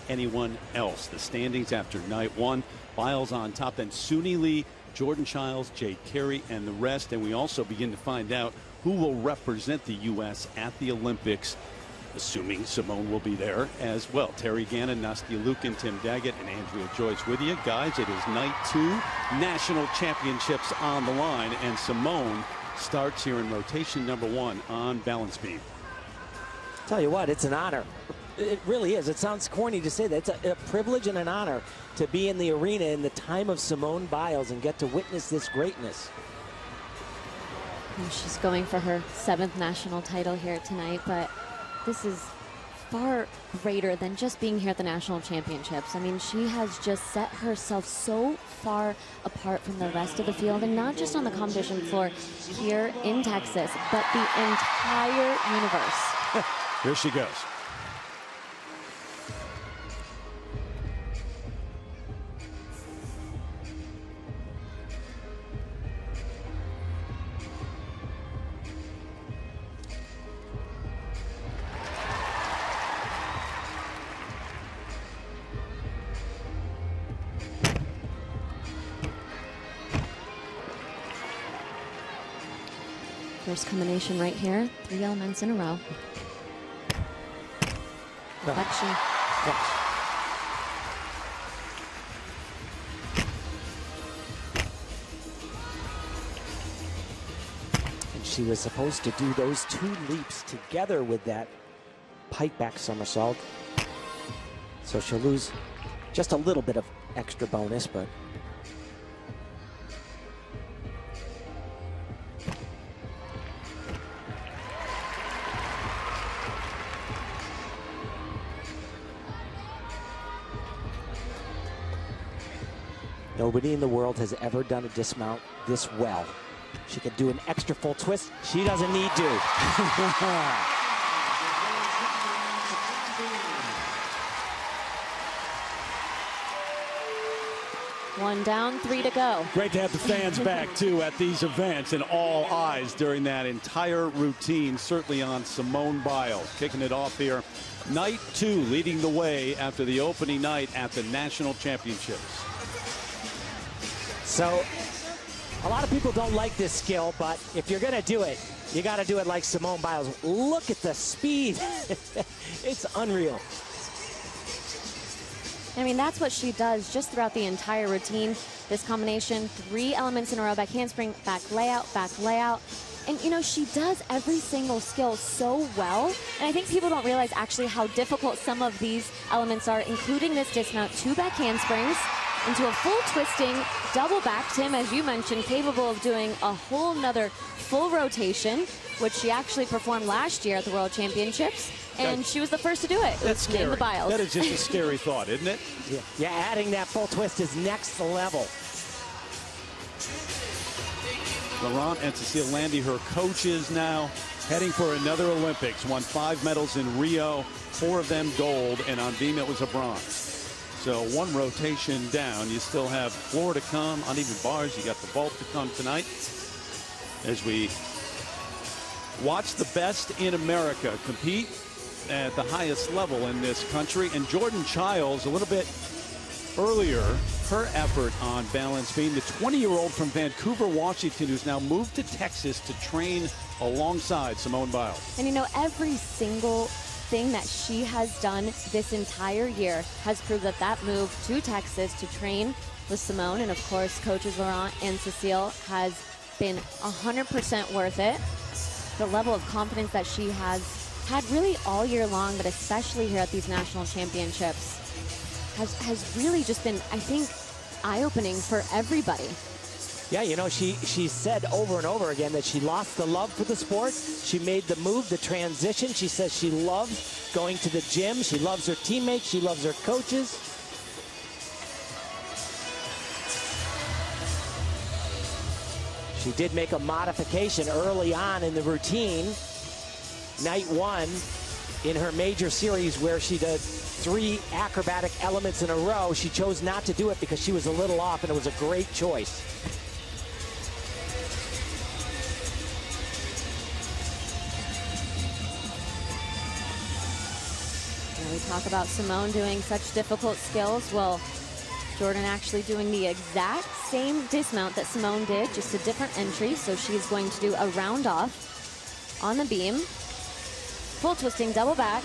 anyone else. The standings after night one: Biles on top, then Suni Lee, Jordan Childs, Jade Carey, and the rest. And we also begin to find out who will represent the U.S. at the Olympics, assuming Simone will be there as well. Terry Gannon, Nastia Lukin, Tim Daggett, and Andrea Joyce with you. Guys, it is night two. National championships on the line, and Simone starts here in rotation number one on balance beam. Tell you what, it's an honor. It really is. It sounds corny to say that. It's a privilege and an honor to be in the arena in the time of Simone Biles and get to witness this greatness. She's going for her 7th national title here tonight, but this is far greater than just being here at the national championships. I mean, she has just set herself so far apart from the rest of the field, and not just on the competition floor here in Texas, but the entire universe. Here she goes. First combination right here, 3 elements in a row. Perfection. Yes. And she was supposed to do those 2 leaps together with that pike back somersault. So she'll lose just a little bit of extra bonus, but nobody in the world has ever done a dismount this well. She can do an extra full twist. She doesn't need to. One down, 3 to go. Great to have the fans back, too, at these events, and all eyes during that entire routine, certainly on Simone Biles. Kicking it off here. Night 2, leading the way after the opening night at the National Championships. So, a lot of people don't like this skill, but if you're going to do it, you got to do it like Simone Biles. Look at the speed. It's unreal. I mean, that's what she does just throughout the entire routine. This combination, 3 elements in a row: back handspring, back layout, back layout. And, you know, she does every single skill so well. And I think people don't realize actually how difficult some of these elements are, including this dismount: 2 back handsprings into a full twisting double back. Tim, as you mentioned, capable of doing a whole nother full rotation, which she actually performed last year at the World Championships. And she was the first to do it. That's scary. In the Biles. That is just a scary thought, isn't it? Yeah, adding that full twist is next level. Laurent and Cecile Landy, her coaches, now heading for another Olympics. Won 5 medals in Rio, 4 of them gold, and on beam it was a bronze. So 1 rotation down. You still have floor to come, uneven bars. You got the vault to come tonight as we watch the best in America compete at the highest level in this country. And Jordan Childs, a little bit earlier, her effort on balance beam, the 20-year-old from Vancouver, Washington, who's now moved to Texas to train alongside Simone Biles. And you know, every single thing that she has done this entire year has proved that that move to Texas to train with Simone and, of course, coaches Laurent and Cecile has been 100% worth it. The level of confidence that she has had really all year long, but especially here at these national championships, has really just been, I think, eye-opening for everybody. Yeah, you know, she said over and over again that she lost the love for the sport. She made the move, the transition. She says she loves going to the gym. She loves her teammates. She loves her coaches. She did make a modification early on in the routine. Night 1 in her major series where she did 3 acrobatic elements in a row. She chose not to do it because she was a little off, and it was a great choice. Talk about Simone doing such difficult skills. Well, Jordan actually doing the exact same dismount that Simone did, just a different entry. So she's going to do a round off on the beam. Full twisting, double back.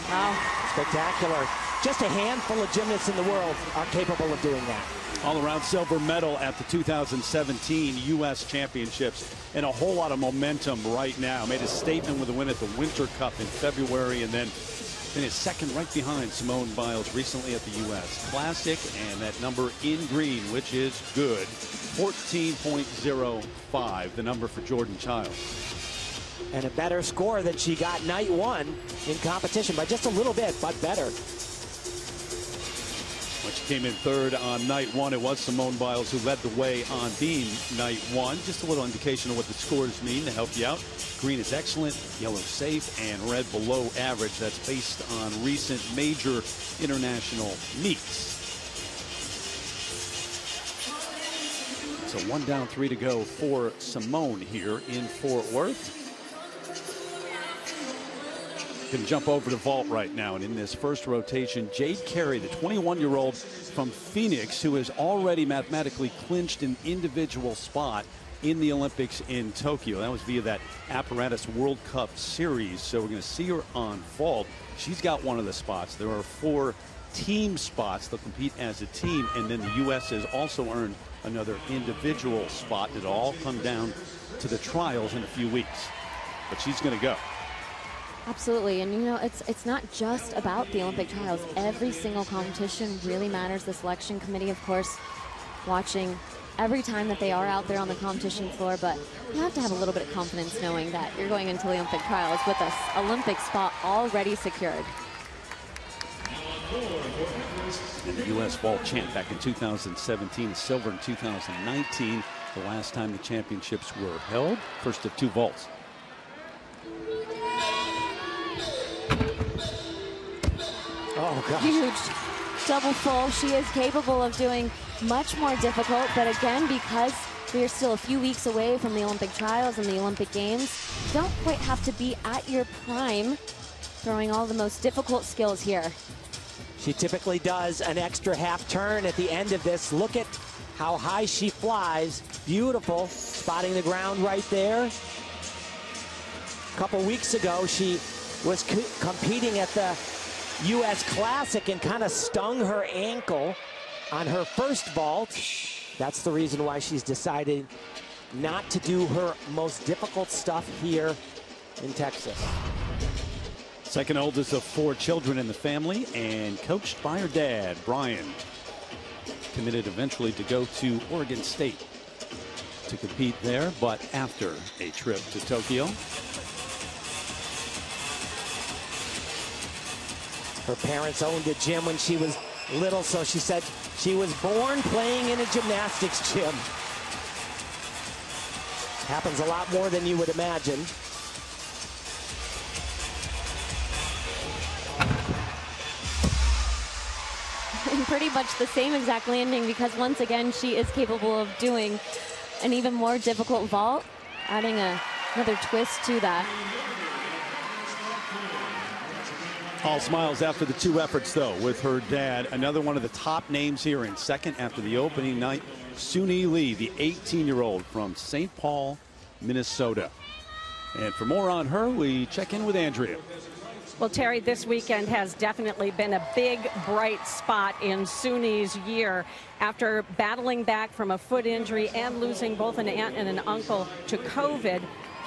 Wow, spectacular. Just a handful of gymnasts in the world are capable of doing that. All-around silver medal at the 2017 U.S. Championships, and a whole lot of momentum right now. Made a statement with a win at the Winter Cup in February, and then finished second right behind Simone Biles recently at the U.S. Classic, and that number in green, which is good, 14.05, the number for Jordan Chiles. And a better score than she got night one in competition by just a little bit, but better. When she came in third on night one, it was Simone Biles who led the way on beam night one. Just a little indication of what the scores mean to help you out. Green is excellent, yellow safe, and red below average. That's based on recent major international meets. So 1 down, 3 to go for Simone here in Fort Worth. Can jump over to vault right now, and in this first rotation, Jade Carey, the 21-year-old from Phoenix, who has already mathematically clinched an individual spot in the Olympics in Tokyo. That was via that Apparatus World Cup series. So we're going to see her on vault. She's got one of the spots. There are 4 team spots. They'll compete as a team, and then the U.S. has also earned another individual spot. It'll all come down to the trials in a few weeks, but she's going to go. Absolutely, and you know, it's not just about the Olympic trials. Every single competition really matters. The selection committee, of course, watching every time that they are out there on the competition floor, but you have to have a little bit of confidence knowing that you're going into the Olympic trials with an Olympic spot already secured. And the U.S. vault champ back in 2017, silver in 2019, the last time the championships were held. First of 2 vaults. Oh, gosh. Huge double full. She is capable of doing much more difficult, but again, because we are still a few weeks away from the Olympic trials and the Olympic Games, you don't quite have to be at your prime throwing all the most difficult skills here. She typically does an extra half turn at the end of this. Look at how high she flies. Beautiful, spotting the ground right there. A couple weeks ago, she was competing at the U.S. Classic and kind of stung her ankle on her first vault. That's the reason why she's decided not to do her most difficult stuff here in Texas. Second oldest of 4 children in the family and coached by her dad, Brian. Committed eventually to go to Oregon State to compete there, but after a trip to Tokyo. Her parents owned a gym when she was little, so she said she was born playing in a gymnastics gym. Happens a lot more than you would imagine. And pretty much the same exact landing, because once again, she is capable of doing an even more difficult vault, adding another twist to that. All smiles after the 2 efforts, though, with her dad. Another one of the top names here in second after the opening night, Suni Lee, the 18-year-old from St. Paul, Minnesota. And for more on her, we check in with Andrea. Well, Terry, this weekend has definitely been a big, bright spot in Suni's year. After battling back from a foot injury and losing both an aunt and an uncle to COVID,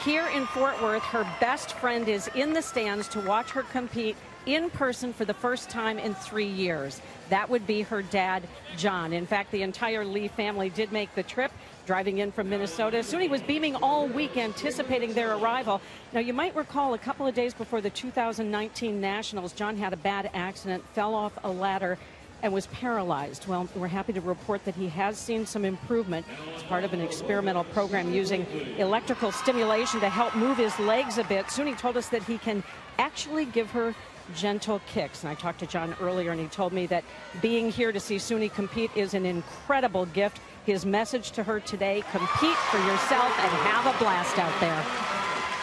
here in Fort Worth, her best friend is in the stands to watch her compete in person for the first time in 3 years. That would be her dad, John. In fact, the entire Lee family did make the trip, driving in from Minnesota. Suni was beaming all week, anticipating their arrival. Now, you might recall a couple of days before the 2019 Nationals, John had a bad accident, fell off a ladder, and was paralyzed. Well, we're happy to report that he has seen some improvement. It's part of an experimental program using electrical stimulation to help move his legs a bit. Suni told us that he can actually give her gentle kicks. And I talked to John earlier, and he told me that being here to see Suni compete is an incredible gift. His message to her today: compete for yourself and have a blast out there.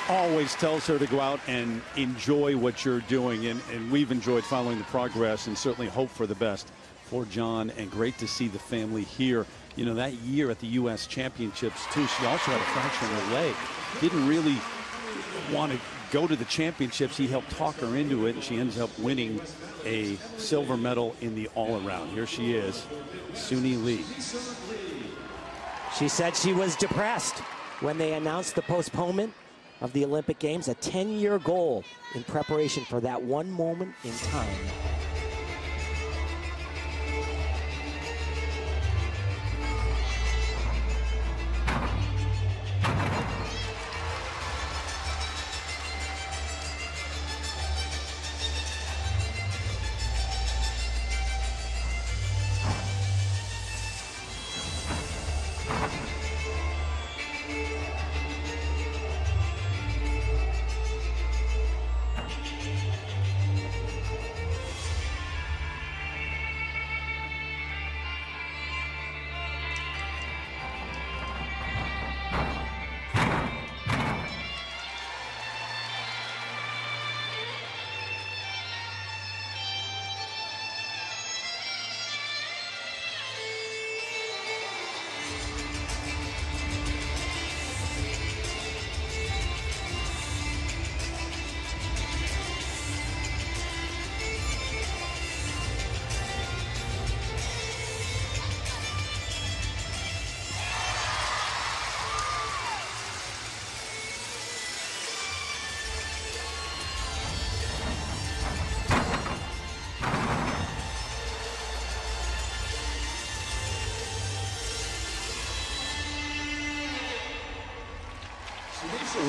always tells her to go out and enjoy what you're doing. And we've enjoyed following the progress and certainly hope for the best for John. And great to see the family here. You know, that year at the U.S. Championships, too, she also had a fracture in her leg. Didn't really want to go to the championships. He helped talk her into it, and she ends up winning a silver medal in the all-around. Here she is, Suni Lee. She said she was depressed when they announced the postponement of the Olympic Games, a 10-year goal in preparation for that one moment in time.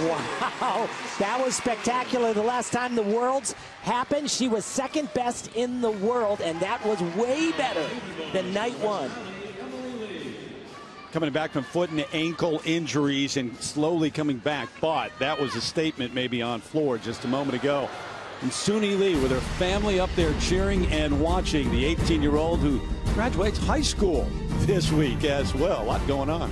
Wow, that was spectacular. The last time the Worlds happened, she was second best in the world, and that was way better than night one. Coming back from foot and ankle injuries and slowly coming back, but that was a statement maybe on floor just a moment ago. And Suni Lee with her family up there cheering and watching, the 18-year-old who graduates high school this week as well. A lot going on.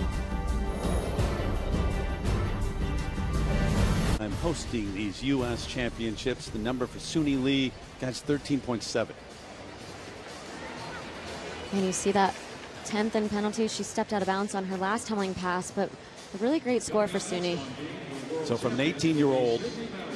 I'm hosting these U.S. championships. The number for Suni Lee, guys, 13.7. And you see that 10th in penalties. She stepped out of bounds on her last tumbling pass, but a really great score for Suni. So from an 18-year-old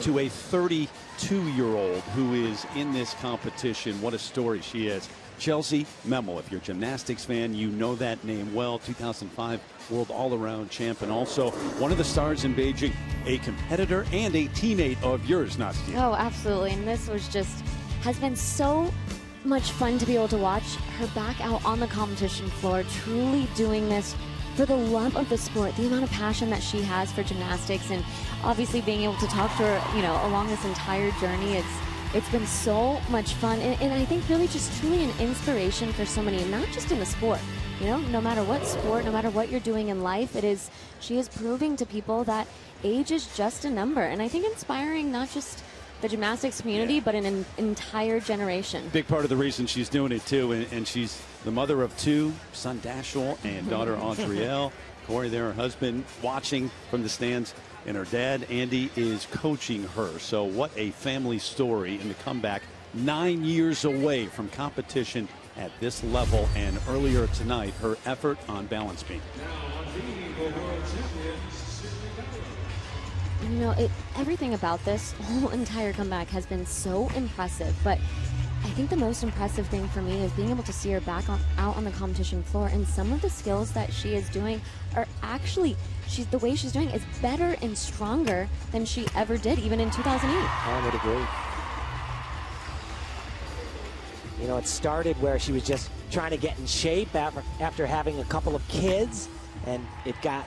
to a 32-year-old who is in this competition, what a story she is. Chelsea Memel, if you're a gymnastics fan, you know that name well. 2005 World All-Around Champ, and also one of the stars in Beijing, a competitor and a teammate of yours, Nastia. Oh, absolutely. And this was just, has been so much fun to be able to watch her back out on the competition floor, truly doing this for the love of the sport, the amount of passion that she has for gymnastics, and obviously being able to talk to her, you know, along this entire journey. It's been so much fun, and I think really just truly an inspiration for so many, not just in the sport. You know, no matter what sport, no matter what you're doing in life, she is proving to people that age is just a number, and I think inspiring not just the gymnastics community, but an entire generation. Big part of the reason she's doing it too, and she's the mother of two, son Dashel and daughter Audrielle. Corey there, her husband, watching from the stands, and her dad Andy is coaching her. So what a family story in the comeback, 9 years away from competition at this level, and earlier tonight her effort on balance beam. You know, everything about this whole entire comeback has been so impressive, but I think the most impressive thing for me is being able to see her back out on the competition floor, and some of the skills that she is doing are actually, the way she's doing is better and stronger than she ever did, even in 2008. I would agree. You know, it started where she was just trying to get in shape after having a couple of kids, and it got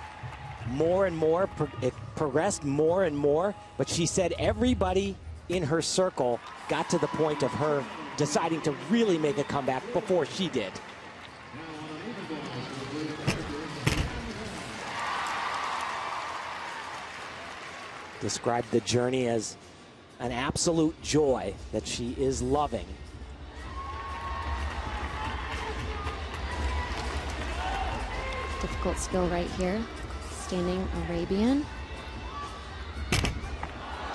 more and more, it progressed more and more, but she said everybody in her circle got to the point of her deciding to really make a comeback before she did. Described the journey as an absolute joy that she is loving. Difficult skill right here. Standing Arabian.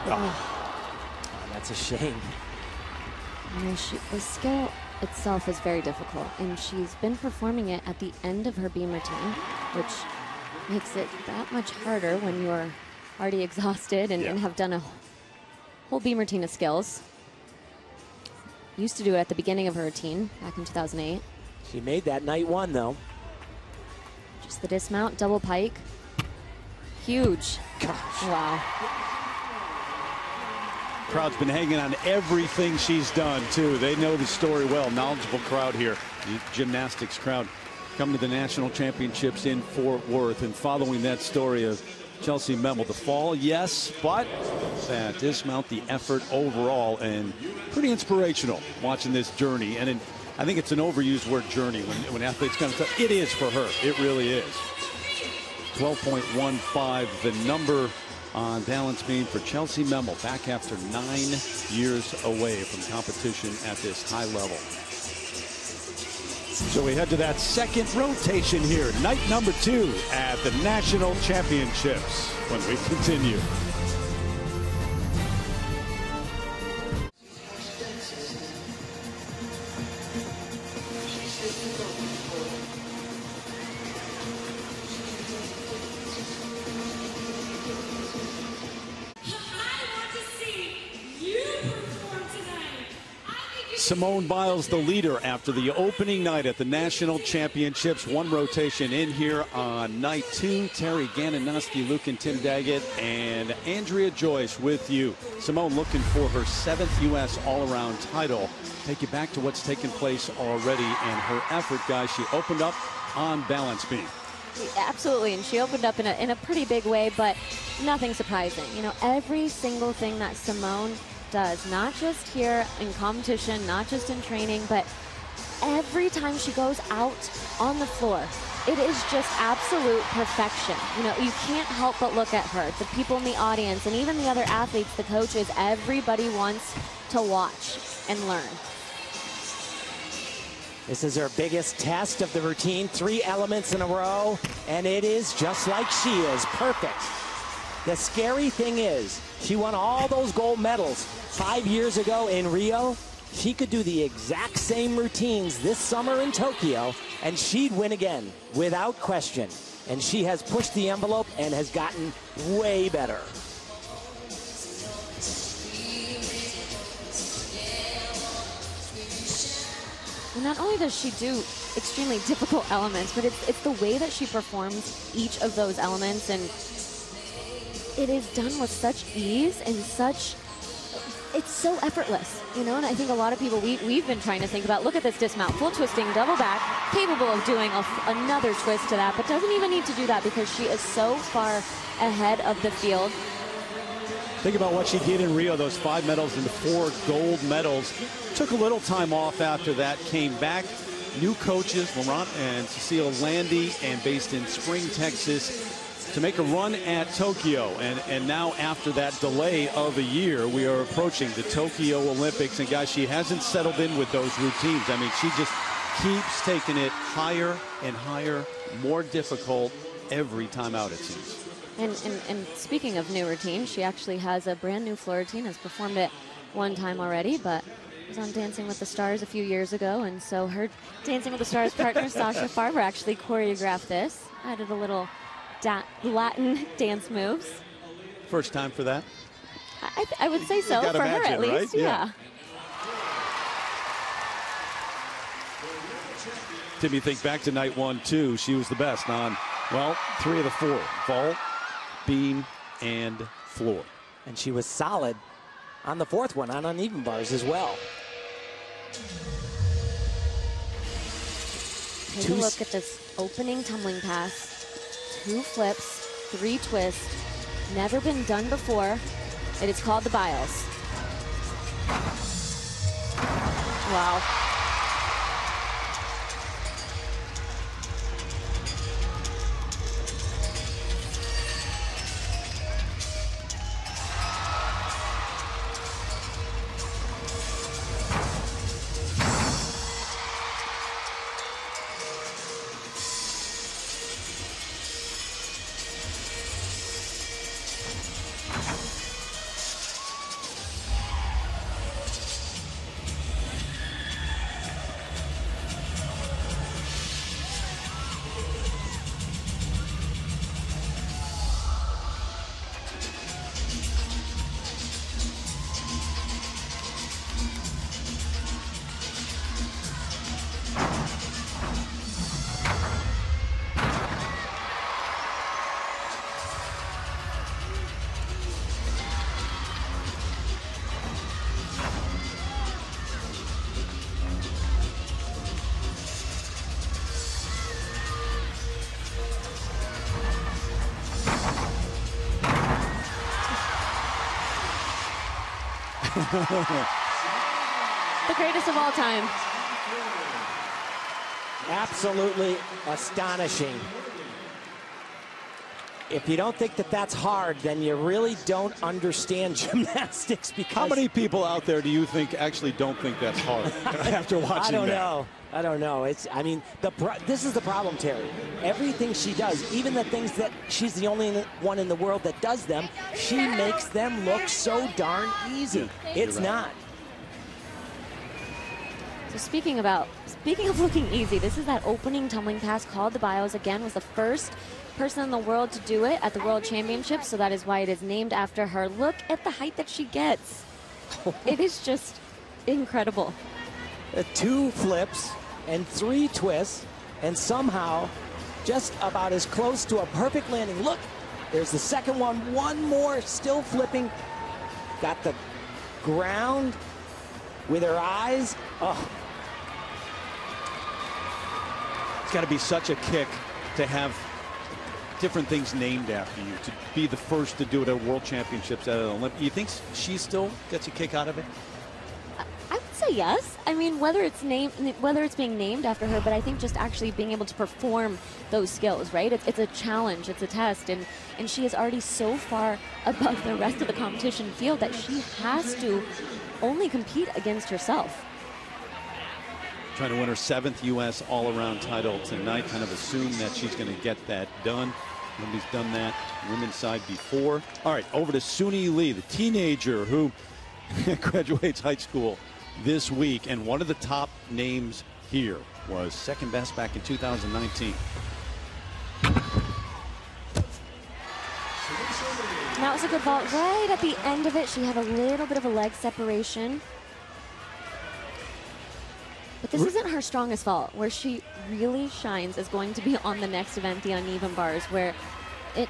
Oh, that's a shame. You know, the skill itself is very difficult, and she's been performing it at the end of her beam routine, which makes it that much harder when you're already exhausted and have done a whole beam routine of skills. Used to do it at the beginning of her routine back in 2008. She made that night one, though. Just the dismount, double pike. Huge. Gosh. Wow. Crowd's been hanging on everything she's done, too. They know the story well. Knowledgeable crowd here. The gymnastics crowd coming to the national championships in Fort Worth and following that story of Chelsea Memel. The fall, yes, but that dismount, the effort overall, and pretty inspirational watching this journey. And I think it's an overused word, journey, when athletes come to, it is for her. It really is. 12.15, the number on balance beam for Chelsea Memel, back after 9 years away from competition at this high level. So we head to that second rotation here, night number 2 at the National Championships when we continue. Simone Biles, the leader after the opening night at the National Championships. One rotation in here on night 2. Terry Ganinoski, Luke and Tim Daggett, and Andrea Joyce with you. Simone looking for her 7th U.S. all-around title. Take you back to what's taken place already and her effort, guys. She opened up on balance beam. Absolutely, and she opened up in a pretty big way, but nothing surprising. You know, every single thing that Simone does, not just here in competition, not just in training, but every time she goes out on the floor, it is just absolute perfection. You know, you can't help but look at her. The people in the audience and even the other athletes, the coaches, everybody wants to watch and learn. This is her biggest test of the routine, 3 elements in a row, and it is just like she is, perfect. The scary thing is, she won all those gold medals 5 years ago in Rio. She could do the exact same routines this summer in Tokyo, and she'd win again, without question. And she has pushed the envelope and has gotten way better. And not only does she do extremely difficult elements, but it's the way that she performs each of those elements, and it is done with such ease and such, it's so effortless, you know. And I think a lot of people, we've been trying to think about, look at this dismount, full twisting, double back, capable of doing another twist to that, but doesn't even need to do that because she is so far ahead of the field. Think about what she did in Rio, those 5 medals and 4 gold medals. Took a little time off after that, came back. New coaches, Laurent and Cecile Landy, and based in Spring, Texas, to make a run at Tokyo. And now after that delay of a year, we are approaching the Tokyo Olympics. And guys, she hasn't settled in with those routines. I mean, she just keeps taking it higher and higher, more difficult every time out, it seems. And speaking of new routine, she actually has a brand new floor routine, has performed it one time already, but was on Dancing with the Stars a few years ago, and so her Dancing with the Stars partner, Sasha Farber, actually choreographed this, added a little Latin dance moves. First time for that? I would say so, for her at least, right? Yeah. Tim, you think back to night 1, too, she was the best on, well, 3 of the 4, vault, beam, and floor. And she was solid on the 4th one, on uneven bars as well. Take a look at this opening tumbling pass. 2 flips, 3 twists. Never been done before. It is called the Biles. Wow. The greatest of all time. Absolutely astonishing. If you don't think that that's hard, then you really don't understand gymnastics. Because how many people out there do you think actually don't think that's hard after watching that? I don't know. I mean, this is the problem, Terry. Everything she does, even the things that she's the only one in the world that does them, she makes them look so darn easy. It's right. Not. So speaking of looking easy, this is that opening tumbling pass called the Bios. Again, was the first person in the world to do it at the World Championships, so that is why it is named after her. Look at the height that she gets. It is just incredible. 2 flips and 3 twists, and somehow just about as close to a perfect landing. Look, there's the second one. One more, still flipping. Got the ground with her eyes. Oh. It's got to be such a kick to have different things named after you, to be the first to do it at World Championships at an Olympic. You think she still gets a kick out of it? I would say yes. I mean, whether it's being named after her, but I think just actually being able to perform those skills, right? It's a challenge, it's a test, and she is already so far above the rest of the competition field that she has to only compete against herself. Trying to win her 7th U.S. all-around title tonight. Kind of assume that she's going to get that done. Nobody's done that women's side before. All right, over to Suni Lee, the teenager who graduates high school this week. And one of the top names here was second best back in 2019. That was a good ball. Right at the end of it, she had a little bit of a leg separation. But this isn't her strongest fault. Where she really shines is going to be on the next event, the uneven bars, where,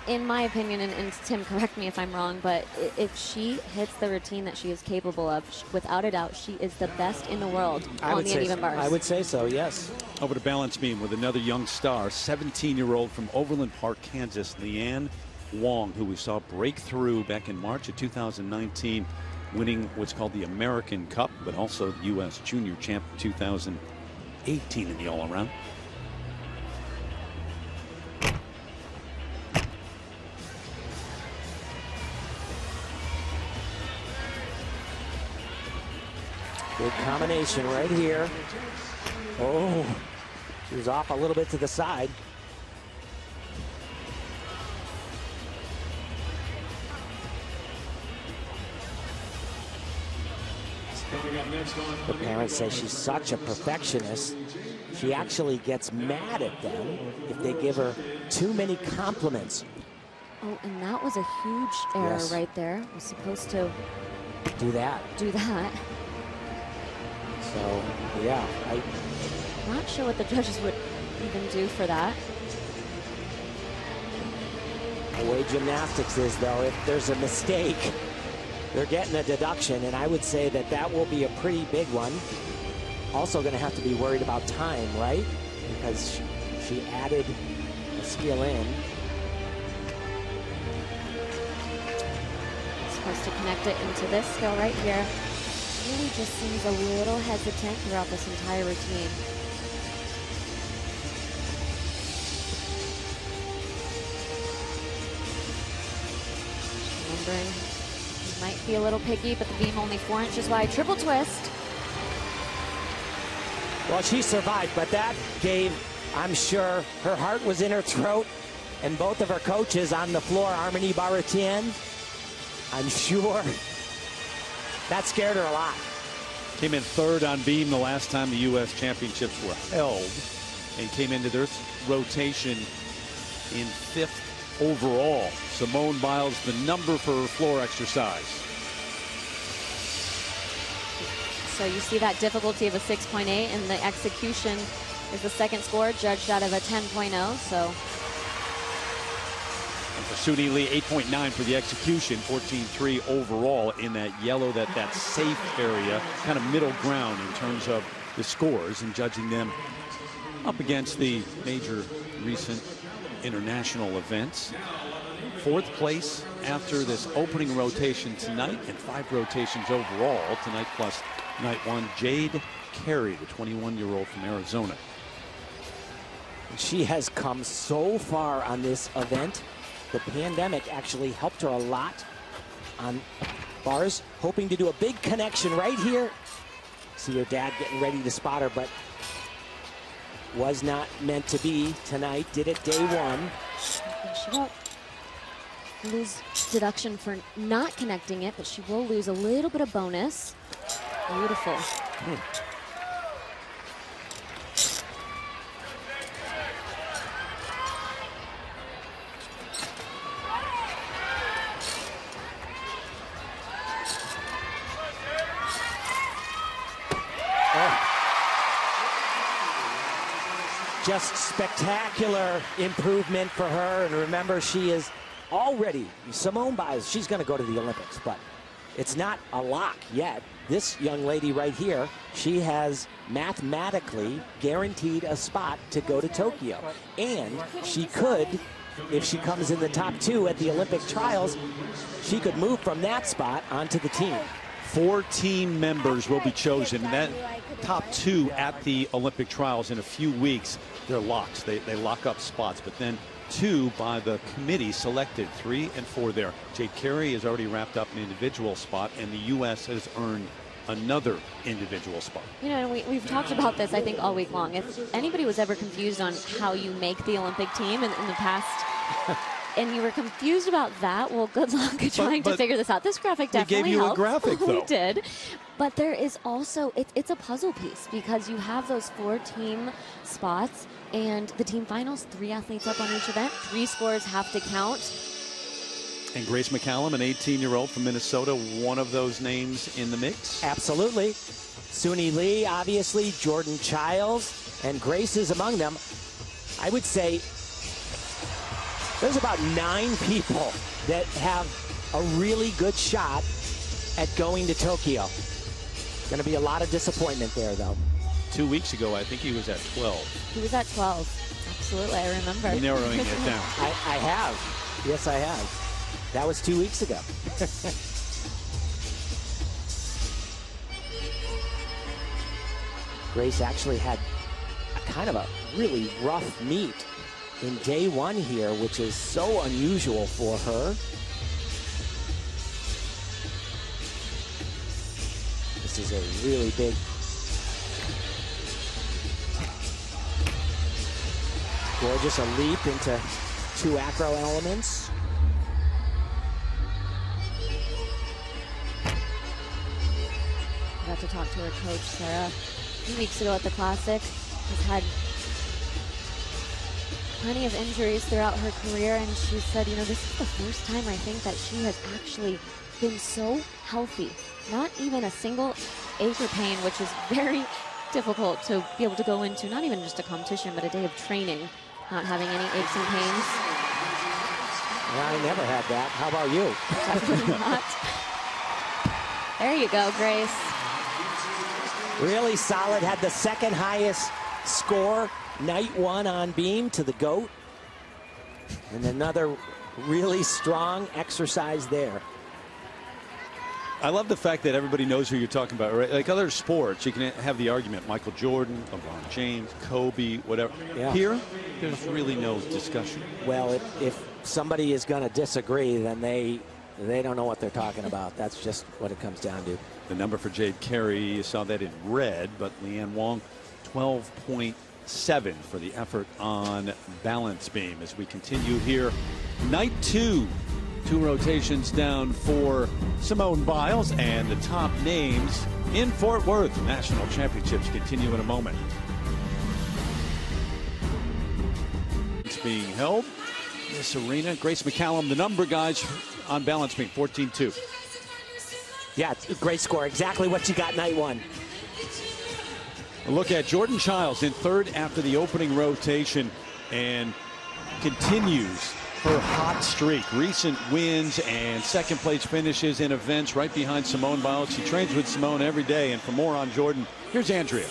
in my opinion, and Tim, correct me if I'm wrong, but if she hits the routine that she is capable of, without a doubt, she is the best in the world on the uneven bars. I would say so, yes. Over to balance beam with another young star, 17-year-old from Overland Park, Kansas, Leanne Wong, who we saw break through back in March of 2019. Winning what's called the American Cup, but also the U.S. Junior Champ 2018 in the all-around. Good combination right here. Oh, she was off a little bit to the side. The parents say she's such a perfectionist. She actually gets mad at them if they give her too many compliments. Oh, and that was a huge error right there. Was supposed to do that. So, yeah. I'm not sure what the judges would even do for that. The way gymnastics is, though, if there's a mistake, they're getting a deduction, and I would say that that will be a pretty big one. Also going to have to be worried about time, right? Because she added a skill in. Supposed to connect it into this skill right here. Really just seems a little hesitant throughout this entire routine. Remembering, he might be a little picky, but the beam only 4 inches wide. Triple twist. Well, she survived, but that gave, I'm sure, her heart was in her throat, and both of her coaches on the floor, Harmony Baratian, I'm sure that scared her a lot. Came in third on beam the last time the U.S. Championships were held, and came into this rotation in 5th overall. Simone Biles, the number for floor exercise. So you see that difficulty of a 6.8, and the execution is the second score, judged out of a 10.0. So. And for Suni Lee, 8.9 for the execution, 14.3 overall in that yellow, that safe area, kind of middle ground in terms of the scores, and judging them up against the major recent international events. 4th place after this opening rotation tonight and 5 rotations overall tonight plus night 1. Jade Carey, the 21-year-old from Arizona. She has come so far on this event. The pandemic actually helped her a lot on bars, hoping to do a big connection right here. See her dad getting ready to spot her, but was not meant to be tonight. Did it day 1. She won't lose deduction for not connecting it, but she will lose a little bit of bonus. Beautiful. Just spectacular improvement for her. And remember, she is already, Simone Biles, she's going to go to the Olympics, but it's not a lock yet. This young lady right here, she has mathematically guaranteed a spot to go to Tokyo. And she could, if she comes in the top 2 at the Olympic trials, she could move from that spot onto the team. 4 team members will be chosen. That top 2 at the Olympic trials in a few weeks, they're locked. They lock up spots, but then 2 by the committee selected, 3 and 4 there. Jade Carey has already wrapped up an individual spot, and the U.S. has earned another individual spot. You know, we've talked about this, I think, all week long. If anybody was ever confused on how you make the Olympic team in the past, and you were confused about that, well, good luck trying to figure this out. This graphic definitely helped. We gave you helped. a graphic, though. We did. But there is also, it's a puzzle piece because you have those 4 team spots, and the team finals, 3 athletes up on each event. 3 scores have to count. And Grace McCallum, an 18-year-old from Minnesota, one of those names in the mix? Absolutely. Suni Lee, obviously, Jordan Childs, and Grace is among them. I would say there's about 9 people that have a really good shot at going to Tokyo. Going to be a lot of disappointment there, though. 2 weeks ago, I think he was at 12. He was at 12. Absolutely, I remember. Narrowing it down. I have. Yes, I have. That was 2 weeks ago. Grace actually had kind of a really rough meet in day 1 here, which is so unusual for her. This is a really big gorgeous, a leap into 2 acro elements. I got to talk to her coach, Sarah, a few weeks ago at the Classic. Has had plenty of injuries throughout her career, and she said, you know, this is the first time I think that she has actually been so healthy. Not even a single ache or pain, which is very difficult to be able to go into, not even just a competition, but a day of training, not having any aches and pains. Well, I never had that. How about you? Definitely not. There you go, Grace. Really solid. Had the 2nd highest score night 1 on beam to the GOAT. And another really strong exercise there. I love the fact that everybody knows who you're talking about, right? Like other sports, you can have the argument, Michael Jordan, LeBron James, Kobe, whatever. Yeah. Here, there's really no discussion. Well, if somebody is going to disagree, then they don't know what they're talking about. That's just what it comes down to. The number for Jade Carey, you saw that in red, but Leanne Wong, 12.7 for the effort on balance beam. As we continue here, night 2. 2 rotations down for Simone Biles, and the top names in Fort Worth. National championships continue in a moment. It's being held. This arena, Grace McCallum, the number guys on balance beam, 14-2. Yeah, great score. Exactly what you got night 1. A look at Jordan Childs in 3rd after the opening rotation and continues her hot streak. Recent wins and 2nd place finishes in events right behind Simone Biles. She trains with Simone every day. And for more on Jordan, here's Andrea.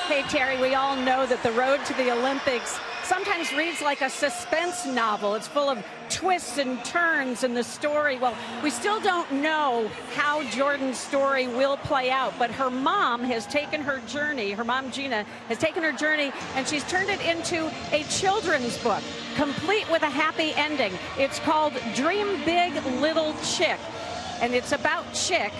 Hey, Terry, we all know that the road to the Olympics sometimes reads like a suspense novel. It's full of twists and turns in the story. Well, we still don't know how Jordan's story will play out, but her mom has taken her journey, her mom Gina has taken her journey, and she's turned it into a children's book, complete with a happy ending. It's called Dream Big, Little Chick, and it's about Chick,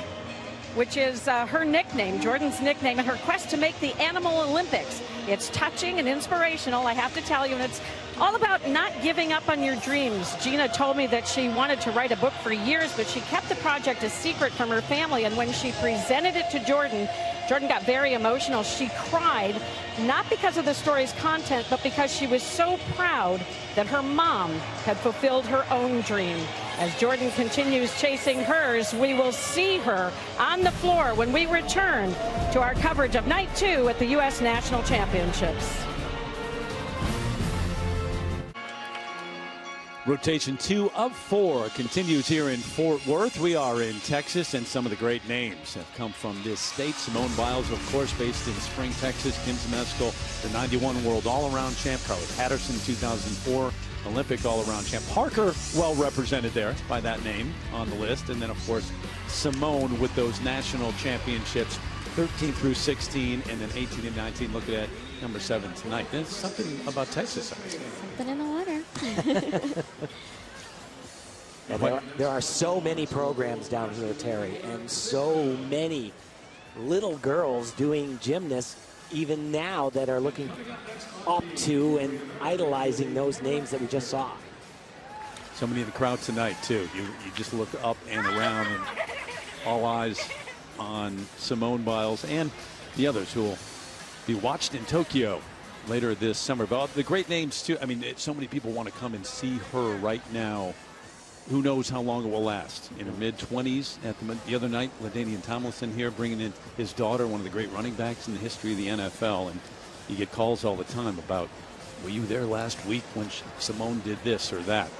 which is her nickname, Jordan's nickname, and her quest to make the Animal Olympics. It's touching and inspirational, I have to tell you, and it's all about not giving up on your dreams. Gina told me that she wanted to write a book for years, but she kept the project a secret from her family, and when she presented it to Jordan, Jordan got very emotional. She cried, not because of the story's content, but because she was so proud that her mom had fulfilled her own dream. As Jordan continues chasing hers, we will see her on the floor when we return to our coverage of Night 2 at the U.S. National Championships. Rotation 2 of 4 continues here in Fort Worth. We are in Texas, and some of the great names have come from this state. Simone Biles, of course, based in Spring, Texas. Kim Zmeskal, the 91 World All-Around champ. Carly Patterson, 2004 Olympic All-Around champ. Parker, well represented there by that name on the list. And then, of course, Simone with those national championships, 13 through 16, and then 18 and 19. Looking at number 7 tonight. There's something about Texas. Something in the water. There are so many programs down here, Terry, and so many little girls doing gymnasts even now that are looking up to and idolizing those names that we just saw. So many in the crowd tonight, too. You just look up and around, and all eyes on Simone Biles and the others who will be watched in Tokyo later this summer. But the great names, too. I mean, so many people want to come and see her right now. Who knows how long it will last? In her mid-20s. At the other night, LaDainian Tomlinson here bringing in his daughter, one of the great running backs in the history of the NFL. And you get calls all the time about, were you there last week when Simone did this or that?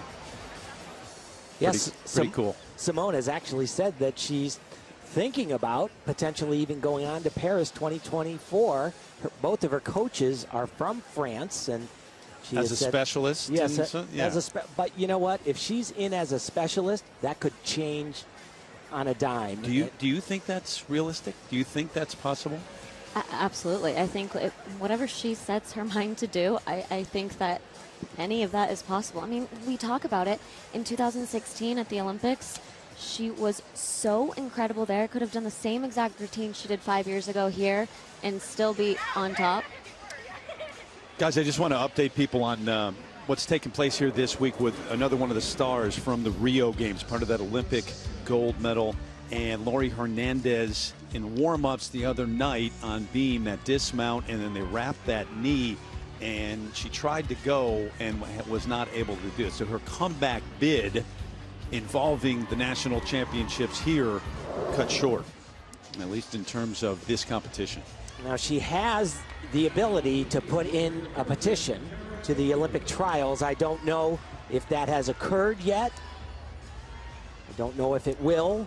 Yes, pretty cool. Simone has actually said that she's thinking about potentially even going on to Paris 2024. Both of her coaches are from France, and she as a specialist. Yes, but you know what? If she's in as a specialist, that could change on a dime. Do you think that's realistic? Do you think that's possible? Absolutely. I think whatever she sets her mind to do, I think that any of that is possible. I mean, we talk about it in 2016 at the Olympics. She was so incredible there. Could have done the same exact routine she did 5 years ago here and still be on top. Guys, I just want to update people on what's taking place here this week with another one of the stars from the Rio Games, part of that Olympic gold medal. And Laurie Hernandez in warm-ups the other night on beam, that dismount, and then they wrapped that knee, and she tried to go and was not able to do it. So her comeback bid involving the national championships here cut short, at least in terms of this competition. Now she has the ability to put in a petition to the Olympic trials. I don't know if that has occurred yet. I don't know if it will.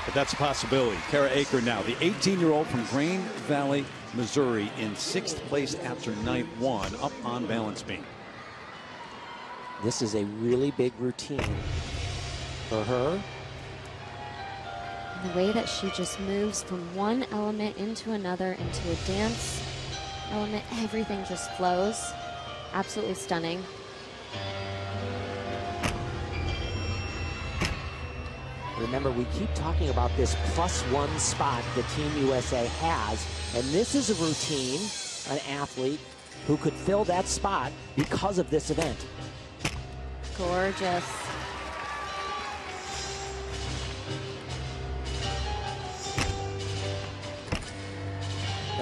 But that's a possibility. Kara Aker now, the 18-year-old from Grain Valley, Missouri, in 6th place after night 1, up on balance beam. This is a really big routine for her. The way that she just moves from one element into another, into a dance element, everything just flows. Absolutely stunning. Remember, we keep talking about this +1 spot that Team USA has, and this is a routine, an athlete who could fill that spot because of this event. Gorgeous.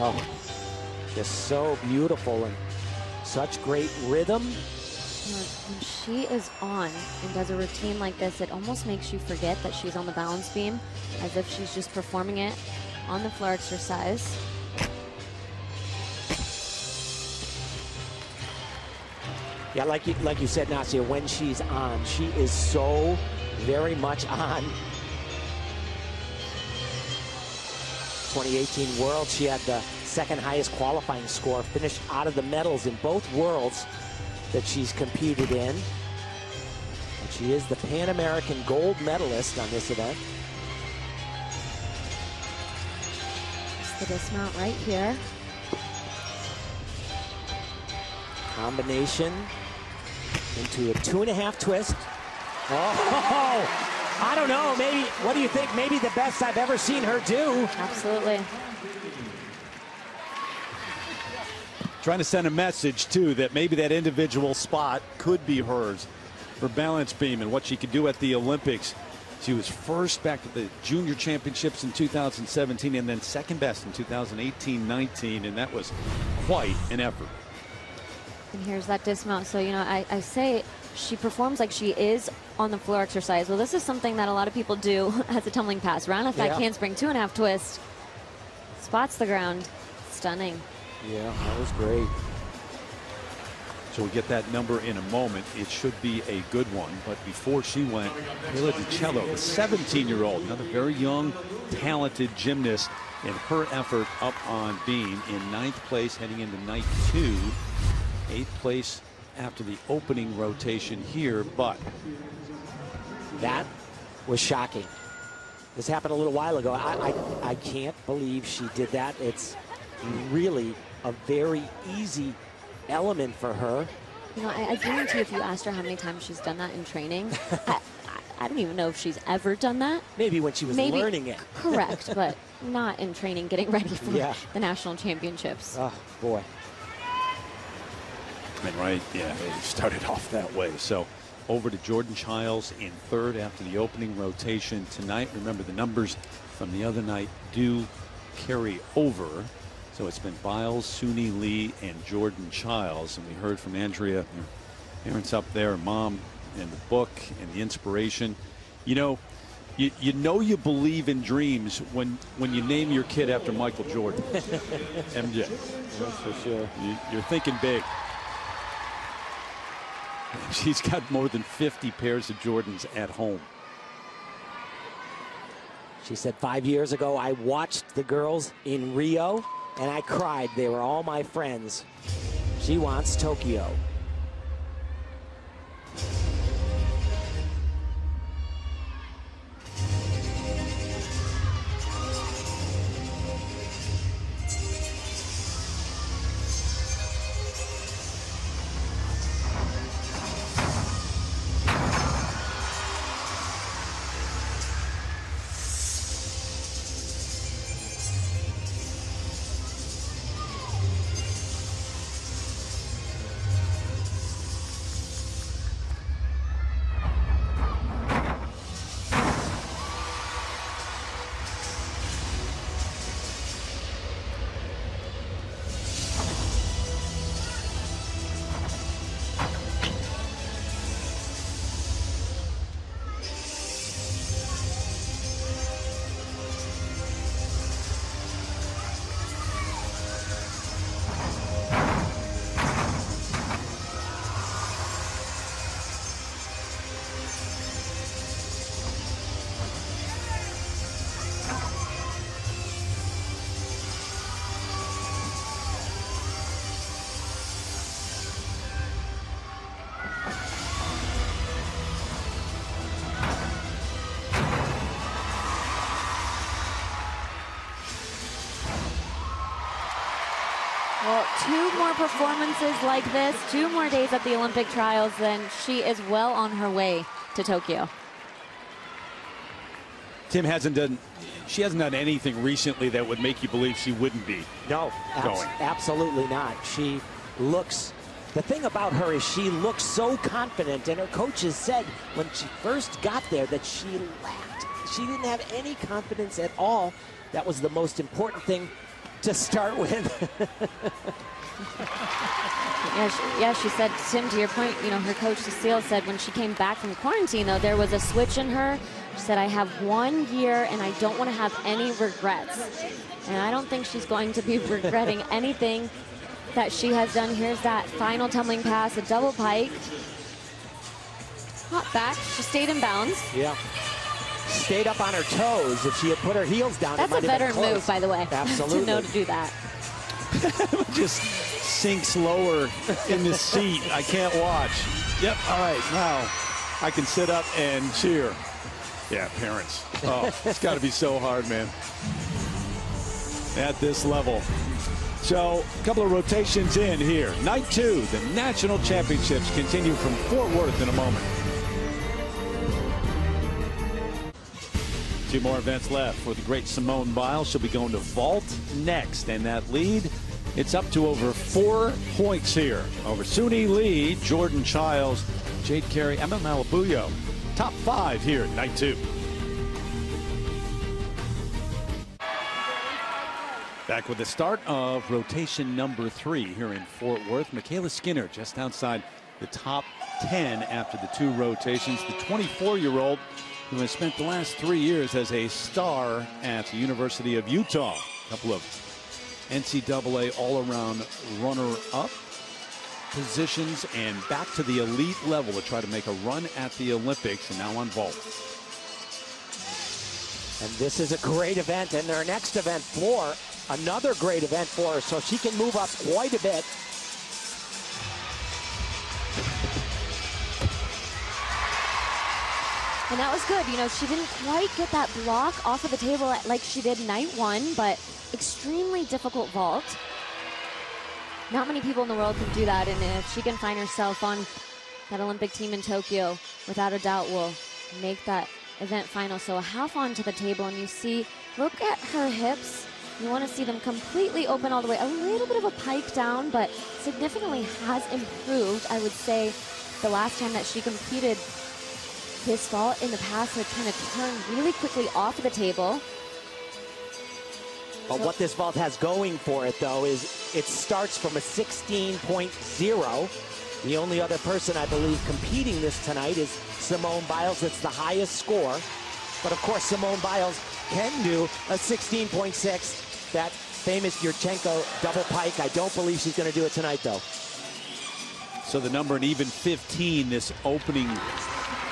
Oh, just so beautiful and such great rhythm. When she is on and does a routine like this, it almost makes you forget that she's on the balance beam, as if she's just performing it on the floor exercise. Yeah, like you said, Nasia, when she's on, she is so very much on. 2018 World, she had the second highest qualifying score, finished out of the medals in both worlds that she's competed in. She is the Pan American gold medalist on this event. It's the dismount right here. Combination into a 2.5 twist. Oh, I don't know. Maybe, what do you think? Maybe the best I've ever seen her do. Absolutely. Trying to send a message, too, that maybe that individual spot could be hers for balance beam and what she could do at the Olympics. She was first back at the Junior Championships in 2017 and then second best in 2018-19, and that was quite an effort. And here's that dismount. So, you know, I say she performs like she is on the floor exercise. Well, this is something that a lot of people do as a tumbling pass. Round off that handspring, 2.5 twist. Spots the ground. Stunning. Yeah, that was great. So we get that number in a moment. It should be a good one. But before she went, Mila DiCello, the 17-year-old, another very young, talented gymnast, in her effort up on beam in 9th place heading into night 2. 8th place after the opening rotation here, but that was shocking. This happened a little while ago. I can't believe she did that. It's really a very easy element for her. You know, I guarantee if you asked her how many times she's done that in training, I don't even know if she's ever done that. Maybe when she was learning it. Correct, but not in training, getting ready for the national championships. Oh, boy. And right, yeah, they started off that way. So over to Jordan Childs in 3rd after the opening rotation tonight. Remember, the numbers from the other night do carry over. So it's been Biles, Suni Lee, and Jordan Childs. And we heard from Andrea, parents up there, mom, and the book and the inspiration. You know, you believe in dreams when you name your kid after Michael Jordan. MJ. That's for sure. You're thinking big. She's got more than 50 pairs of Jordans at home. She said 5 years ago, I watched the girls in Rio and I cried. They were all my friends. She wants Tokyo. Well, 2 more performances like this, 2 more days at the Olympic trials, then she is well on her way to Tokyo. Tim she hasn't done anything recently that would make you believe she wouldn't be. No, absolutely not. She looks, the thing about her is she looks so confident, and her coaches said when she first got there that she lacked. She didn't have any confidence at all. That was the most important thing to start with. She said, Tim, to your point, you know, her coach Cecile said when she came back from quarantine, though, there was a switch in her. She said, I have 1 year and I don't want to have any regrets. And I don't think she's going to be regretting anything that she has done. Here's that final tumbling pass, a double pike. Hop back, she stayed in bounds. Yeah. Stayed up on her toes. If she had put her heels down, that's a better move, by the way. Absolutely. To know to do that. Just sinks lower in the seat. I can't watch. Yep. All right. Now I can sit up and cheer. Yeah, parents. Oh, it's got to be so hard, man. At this level. So, a couple of rotations in here. Night 2, the national championships continue from Fort Worth in a moment. 2 more events left for the great Simone Biles. She'll be going to vault next, and that lead, it's up to over 4 points here over Suni Lee, Jordan Childs, Jade Carey, Emma Malabuyo. Top 5 here, night 2. Back with the start of rotation number 3 here in Fort Worth. Michaela Skinner just outside the top 10 after the 2 rotations. The 24-year-old who has spent the last 3 years as a star at the University of Utah. A couple of NCAA all-around runner-up positions and back to the elite level to try to make a run at the Olympics, and now on vault. And this is a great event, and their next event, floor, another great event for her, so she can move up quite a bit. And that was good. You know, she didn't quite get that block off of the table like she did night 1, but extremely difficult vault. Not many people in the world can do that, and if she can find herself on that Olympic team in Tokyo, without a doubt will make that event final. So a half onto the table, and you see, look at her hips. You want to see them completely open all the way. A little bit of a pike down, but significantly has improved. I would say the last time that she competed this vault in the past had kind of turned really quickly off of the table. But what this vault has going for it, though, is it starts from a 16.0. The only other person, I believe, competing this tonight is Simone Biles. It's the highest score. But, of course, Simone Biles can do a 16.6. That famous Yurchenko double pike. I don't believe she's going to do it tonight, though. So the number an even 15, this opening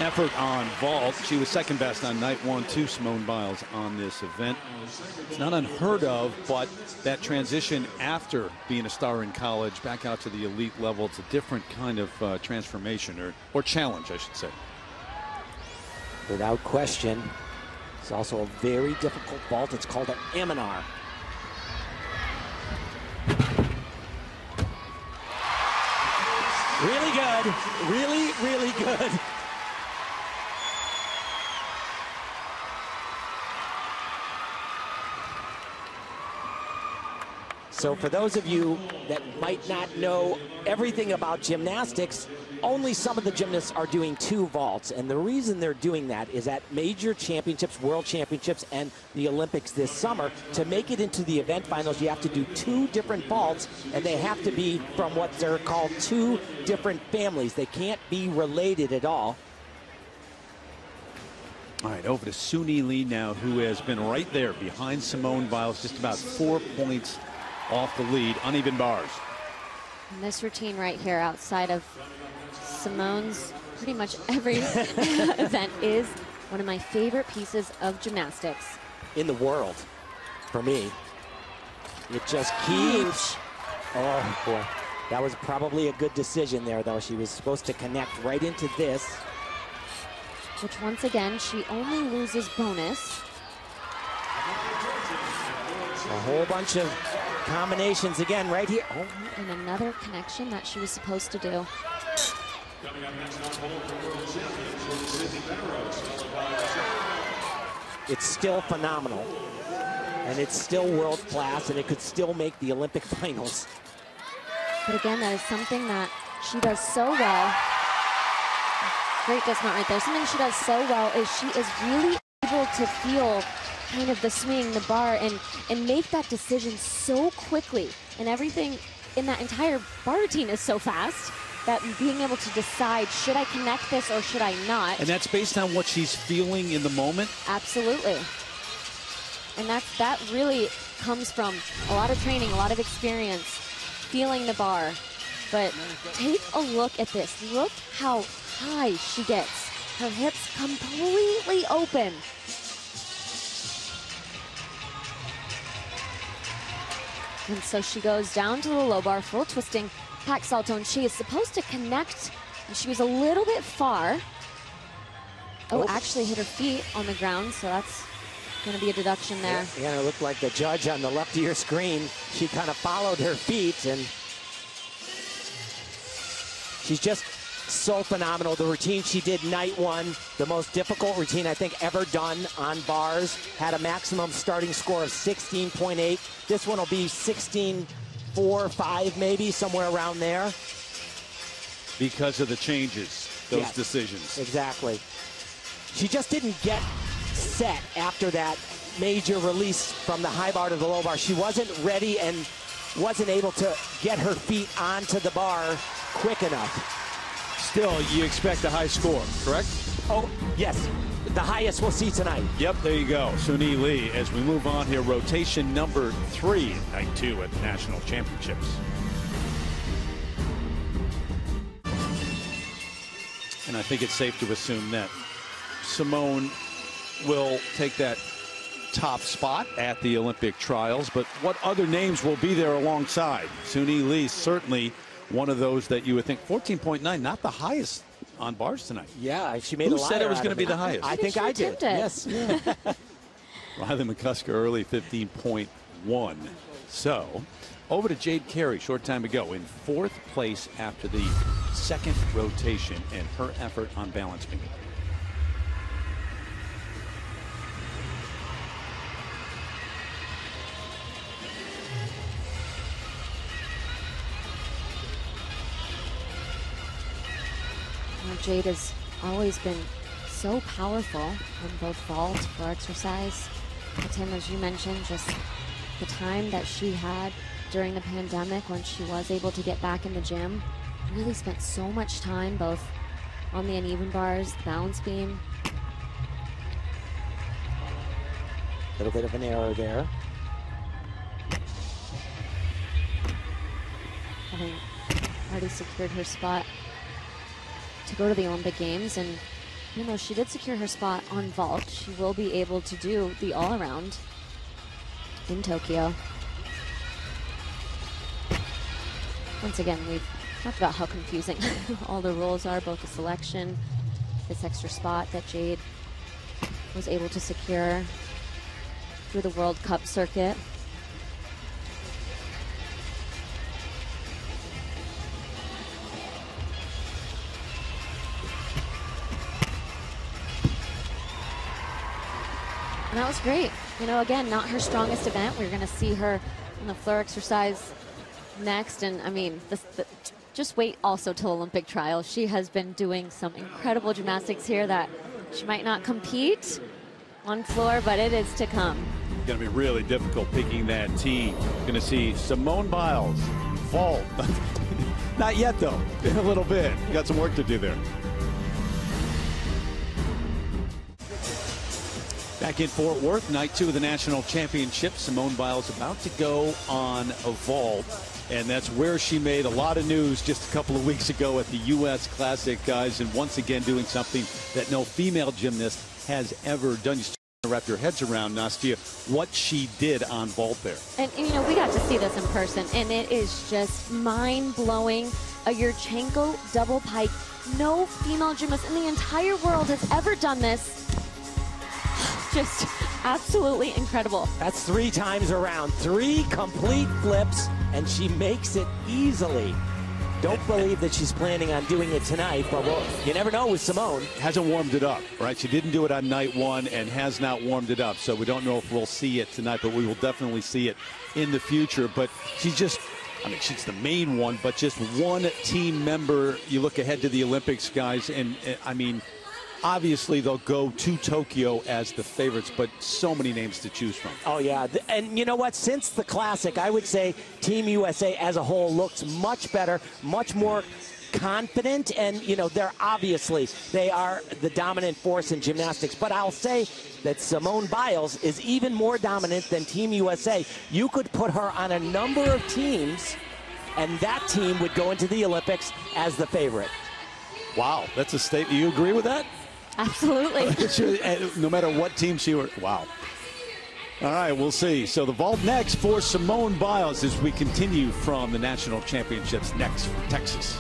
effort on vault. She was second best on night 1 to Simone Biles on this event. It's not unheard of, but that transition after being a star in college back out to the elite level, it's a different kind of transformation or challenge, I should say. Without question. It's also a very difficult vault. It's called an Aminar. Really good. Really, really good. So for those of you that might not know everything about gymnastics, only some of the gymnasts are doing 2 vaults. And the reason they're doing that is at major championships, world championships, and the Olympics this summer, to make it into the event finals, you have to do 2 different vaults, and they have to be from what they're called 2 different families. They can't be related at all. All right, over to Suni Lee now, who has been right there behind Simone Biles, just about 4 points off the lead, uneven bars. And this routine right here outside of Simone's pretty much every event is one of my favorite pieces of gymnastics. In the world, for me. It just keeps. Oh, boy. That was probably a good decision there, though. She was supposed to connect right into this. Which, once again, she only loses bonus. A whole bunch of combinations again right here. Oh. And another connection that she was supposed to do. It's still phenomenal. And it's still world class, and it could still make the Olympic finals. But again, that is something that she does so well. Great dismount right there. Something she does so well is she is really able to feel kind of the swing, the bar, and make that decision so quickly. And everything in that entire bar routine is so fast that being able to decide, should I connect this or should I not? And that's based on what she's feeling in the moment? Absolutely. And that really comes from a lot of training, a lot of experience, feeling the bar. But take a look at this. Look how high she gets. Her hips completely open. And so she goes down to the low bar, full twisting, pack salto, and she is supposed to connect, and she was a little bit far. Oh, actually hit her feet on the ground, so that's going to be a deduction there. Yeah, it looked like the judge on the left of your screen, she kind of followed her feet, and she's just so phenomenal. The routine she did night one, the most difficult routine I think ever done on bars, had a maximum starting score of 16.8. This one will be 16.4, 5 maybe, somewhere around there. Because of the changes, those decisions. Exactly. She just didn't get set after that major release from the high bar to the low bar. She wasn't ready and wasn't able to get her feet onto the bar quick enough. Still, you expect a high score, correct? Oh, yes. The highest we'll see tonight. Yep, there you go. Suni Lee, as we move on here, rotation number 3, night 2 at the National Championships. And I think it's safe to assume that Simone will take that top spot at the Olympic trials, but what other names will be there alongside? Suni Lee, certainly one of those that you would think. 14.9, not the highest on bars tonight. Yeah, she made Who said it was going to be the highest? I think I did. Yes. Riley McCusker early, 15.1. So, over to Jade Carey, short time ago, in 4th place after the 2nd rotation and her effort on balance beam. Jade has always been so powerful on both vault, floor exercise. But Tim, as you mentioned, just the time that she had during the pandemic when she was able to get back in the gym, really spent so much time both on the uneven bars, the balance beam. A little bit of an error there. Having already secured her spot to go to the Olympic Games, and you know, she did secure her spot on vault. She will be able to do the all-around in Tokyo. Once again, we've talked about how confusing all the rules are, both the selection, this extra spot that Jade was able to secure through the World Cup circuit. And that was great. You know, again, not her strongest event. We're going to see her in the floor exercise next. And I mean, just wait also till Olympic trials. She has been doing some incredible gymnastics here that she might not compete on floor, but it is to come. It's going to be really difficult picking that team. Going to see Simone Biles, vault. Not yet, though. In a little bit. Got some work to do there. Back in Fort Worth, night 2 of the National Championships. Simone Biles about to go on a vault, and that's where she made a lot of news just a couple of weeks ago at the U.S. Classic, guys, and once again doing something that no female gymnast has ever done. You start to wrap your heads around, Nastia, what she did on vault there. And you know, we got to see this in person, and it is just mind-blowing. A Yurchenko double pike. No female gymnast in the entire world has ever done this. Just absolutely incredible. That's 3 times around, 3 complete flips, and she makes it easily. Don't believe that she's planning on doing it tonight, but well, you never know with Simone. Hasn't warmed it up, right? She didn't do it on night 1 and has not warmed it up, so we don't know if we'll see it tonight, but we will definitely see it in the future. But she's just, I mean, she's the main one, but just one team member. You look ahead to the Olympics, guys, and I mean, obviously, they'll go to Tokyo as the favorites, but so many names to choose from. Oh, yeah. And you know what? Since the Classic, I would say Team USA as a whole looks much better, much more confident. And, you know, they are the dominant force in gymnastics. But I'll say that Simone Biles is even more dominant than Team USA. You could put her on a number of teams, and that team would go into the Olympics as the favorite. Wow, that's a statement. You agree with that? Absolutely. No matter what team she were. Wow. All right, we'll see. So the vault next for Simone Biles as we continue from the National Championships next from Texas.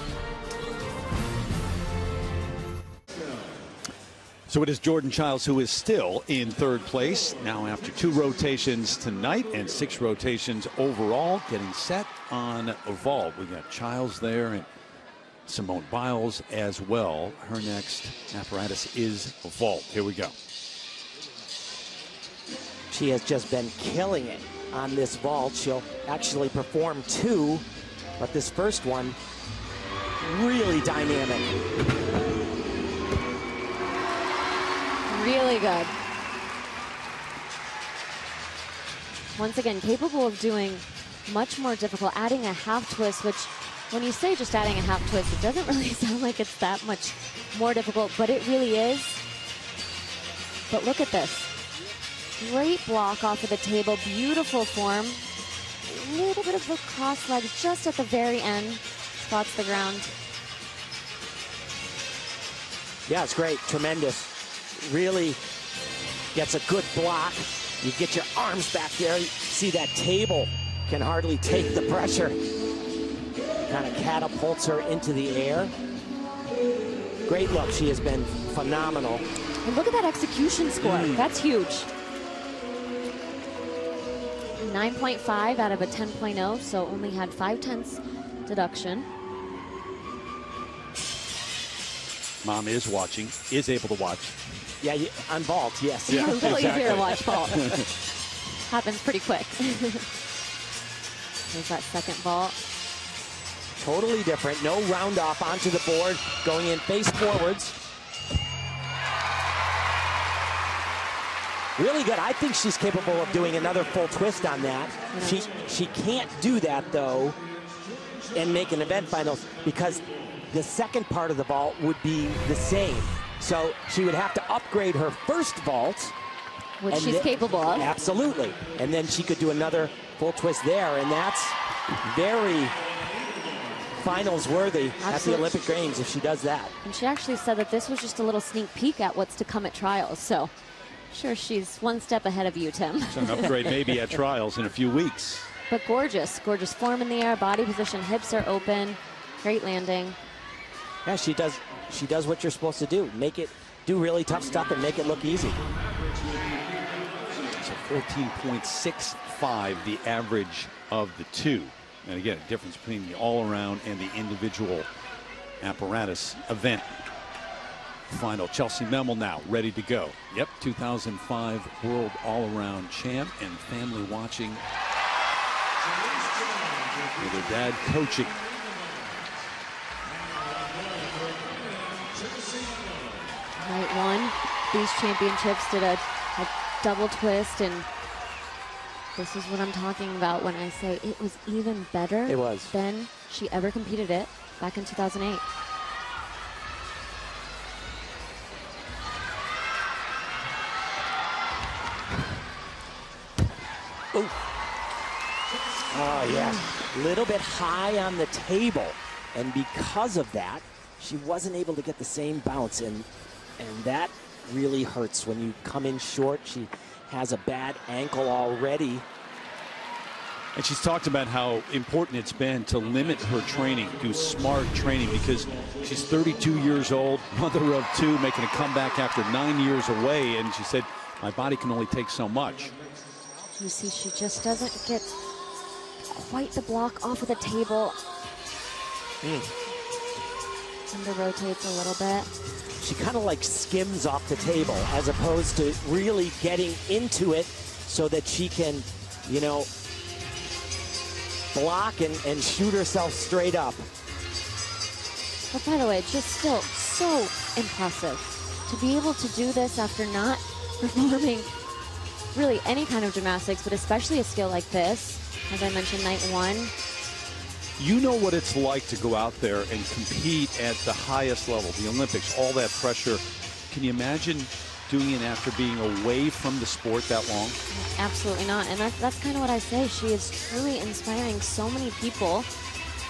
So it is Jordan Childs who is still in third place now after 2 rotations tonight and 6 rotations overall, getting set on a vault. We got Childs there and Simone Biles as well. Her next apparatus is a vault. Here we go. She has just been killing it on this vault. She'll actually perform 2, but this first one, really dynamic. Really good. Once again, capable of doing much more difficult, adding a half twist, which when you say just adding a half twist, it doesn't really sound like it's that much more difficult, but it really is. But look at this. Great block off of the table, beautiful form. A little bit of a cross leg just at the very end. Spots the ground. Yeah, it's great, tremendous. Really gets a good block. You get your arms back there. You see that table can hardly take the pressure. Kind of catapults her into the air. Great look. She has been phenomenal. And look at that execution score. That's huge. 9.5 out of a 10.0, so only had 5/10 deduction. Mom is watching, is able to watch. Yeah, on vault, yes. Yeah, A little exactly. easier to watch vault. Happens pretty quick. There's that second vault. Totally different. No round off onto the board, going in face forwards. Really good. I think she's capable of doing another full twist on that. She can't do that, though, and make an event finals because the second part of the vault would be the same. So she would have to upgrade her first vault. Which she's capable of. Absolutely. And then she could do another full twist there, and that's very finals worthy at the Olympic Games if she does that. And she actually said that this was just a little sneak peek at what's to come at trials. So sure, she's one step ahead of you, Tim. So an upgrade maybe at trials in a few weeks. But gorgeous, gorgeous form in the air, body position, hips are open, great landing. Yeah, she does what you're supposed to do. Do really tough stuff and make it look easy. So 14.65 the average of the two. And again, a difference between the all-around and the individual apparatus event. Final. Chelsea Memel now ready to go. Yep, 2005 World All-Around Champ and family watching with her dad coaching. Night one, these championships did a double twist, and this is what I'm talking about when I say it was even better than she ever competed it back in 2008. Ooh. Oh, yeah. A little bit high on the table. And because of that, she wasn't able to get the same bounce. And that really hurts when you come in short. She has a bad ankle already. And she's talked about how important it's been to limit her training, do smart training, because she's 32 years old, mother of 2, making a comeback after 9 years away. And she said, my body can only take so much. You see, she just doesn't get quite the block off of the table. Under rotates a little bit. She kind of like skims off the table as opposed to really getting into it so that she can, you know, block and shoot herself straight up. But by the way, just still so impressive to be able to do this after not performing really any kind of gymnastics, but especially a skill like this. As I mentioned, night one. You know what it's like to go out there and compete at the highest level, the Olympics, all that pressure. Can you imagine doing it after being away from the sport that long? Absolutely not. And that's kind of what I say. She is truly inspiring so many people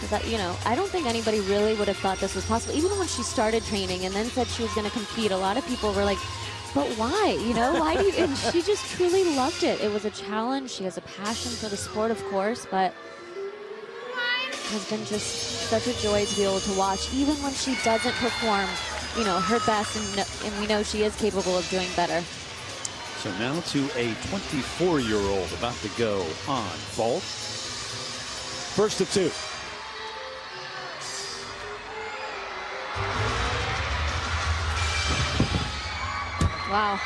that, you know, I don't think anybody really would have thought this was possible. Even when she started training and then said she was going to compete, a lot of people were like, but why? You know, why do you? And she just truly loved it. It was a challenge. She has a passion for the sport, of course, but it has been just such a joy to be able to watch, even when she doesn't perform you know, her best, and we know she is capable of doing better. So now to a 24-year-old about to go on vault. First of two. Wow.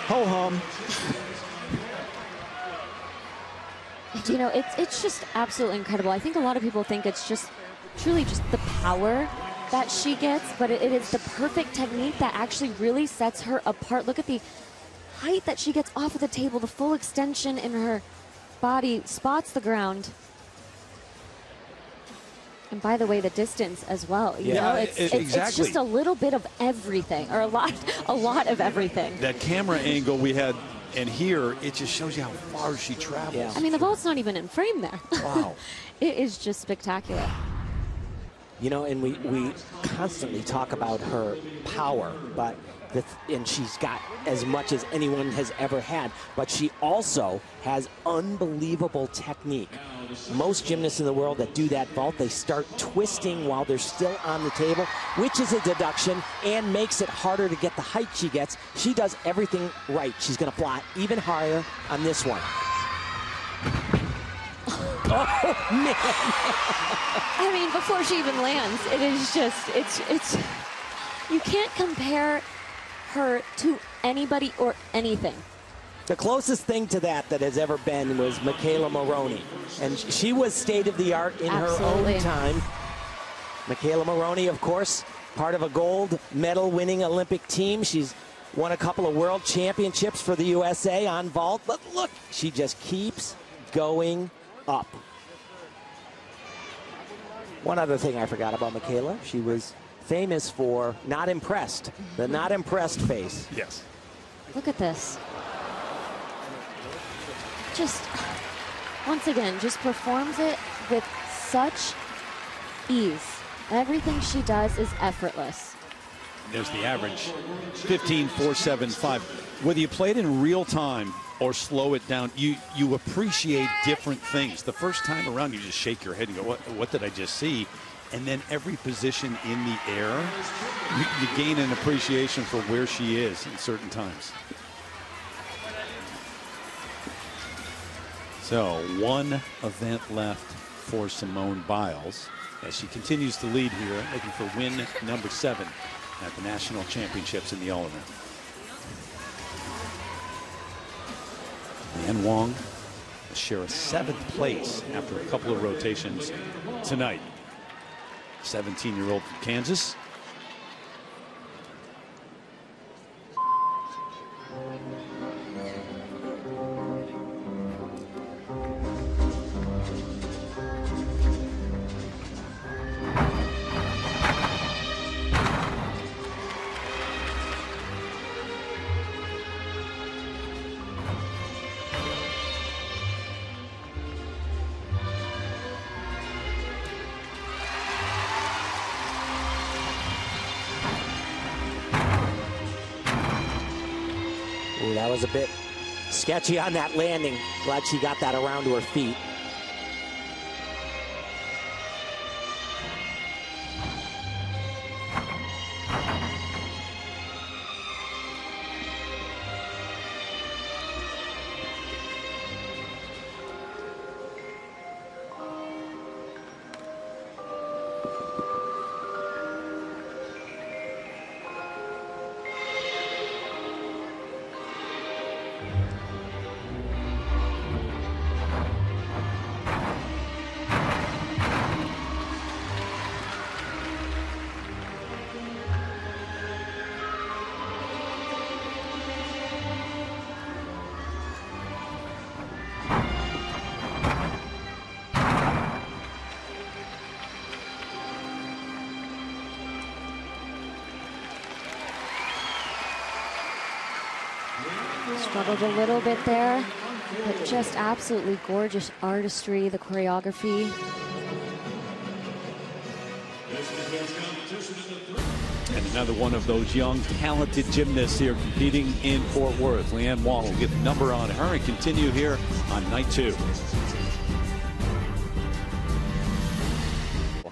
Ho hum. You know, it's just absolutely incredible. I think a lot of people think it's just truly just the power that she gets, but it is the perfect technique that actually really sets her apart. Look at the height that she gets off of the table, the full extension in her body, spots the ground. And by the way, the distance as well. You know, it's just a little bit of everything, or a lot of everything. That camera angle we had, and here, it just shows you how far she travels. Yeah. I mean, the vault's not even in frame there. Wow. It is just spectacular. You know, and we constantly talk about her power, but and she's got as much as anyone has ever had, but she also has unbelievable technique. Most gymnasts in the world that do that vault, they start twisting while they're still on the table, which is a deduction and makes it harder to get the height she gets. She does everything right. She's going to fly even higher on this one. Oh, man. I mean, before she even lands, it is just, it's you can't compare her to anybody or anything. The closest thing to that has ever been was Michaela Maroney. And she was state-of-the-art in her own time. Michaela Maroney, of course, part of a gold medal-winning Olympic team. She's won a couple of world championships for the USA on vault. But look, she just keeps going up. One other thing I forgot about Michaela, she was famous for not impressed, the not impressed face. Yes. Look at this. Just, once again, just performs it with such ease. Everything she does is effortless. There's the average, 15.475. Whether you play it in real time or slow it down, you appreciate different things. The first time around, you just shake your head and go, what did I just see? And then every position in the air, you gain an appreciation for where she is in certain times. So one event left for Simone Biles as she continues to lead here, looking for win number 7 at the National Championships in the all-around. Lian Wong share a 7th place after a couple of rotations tonight. 17-year-old from Kansas. Ooh, that was a bit sketchy on that landing. Glad she got that around to her feet. Struggled a little bit there, but just absolutely gorgeous artistry, the choreography. And another one of those young, talented gymnasts here competing in Fort Worth. Lian Wong will get the number on her and continue here on night 2.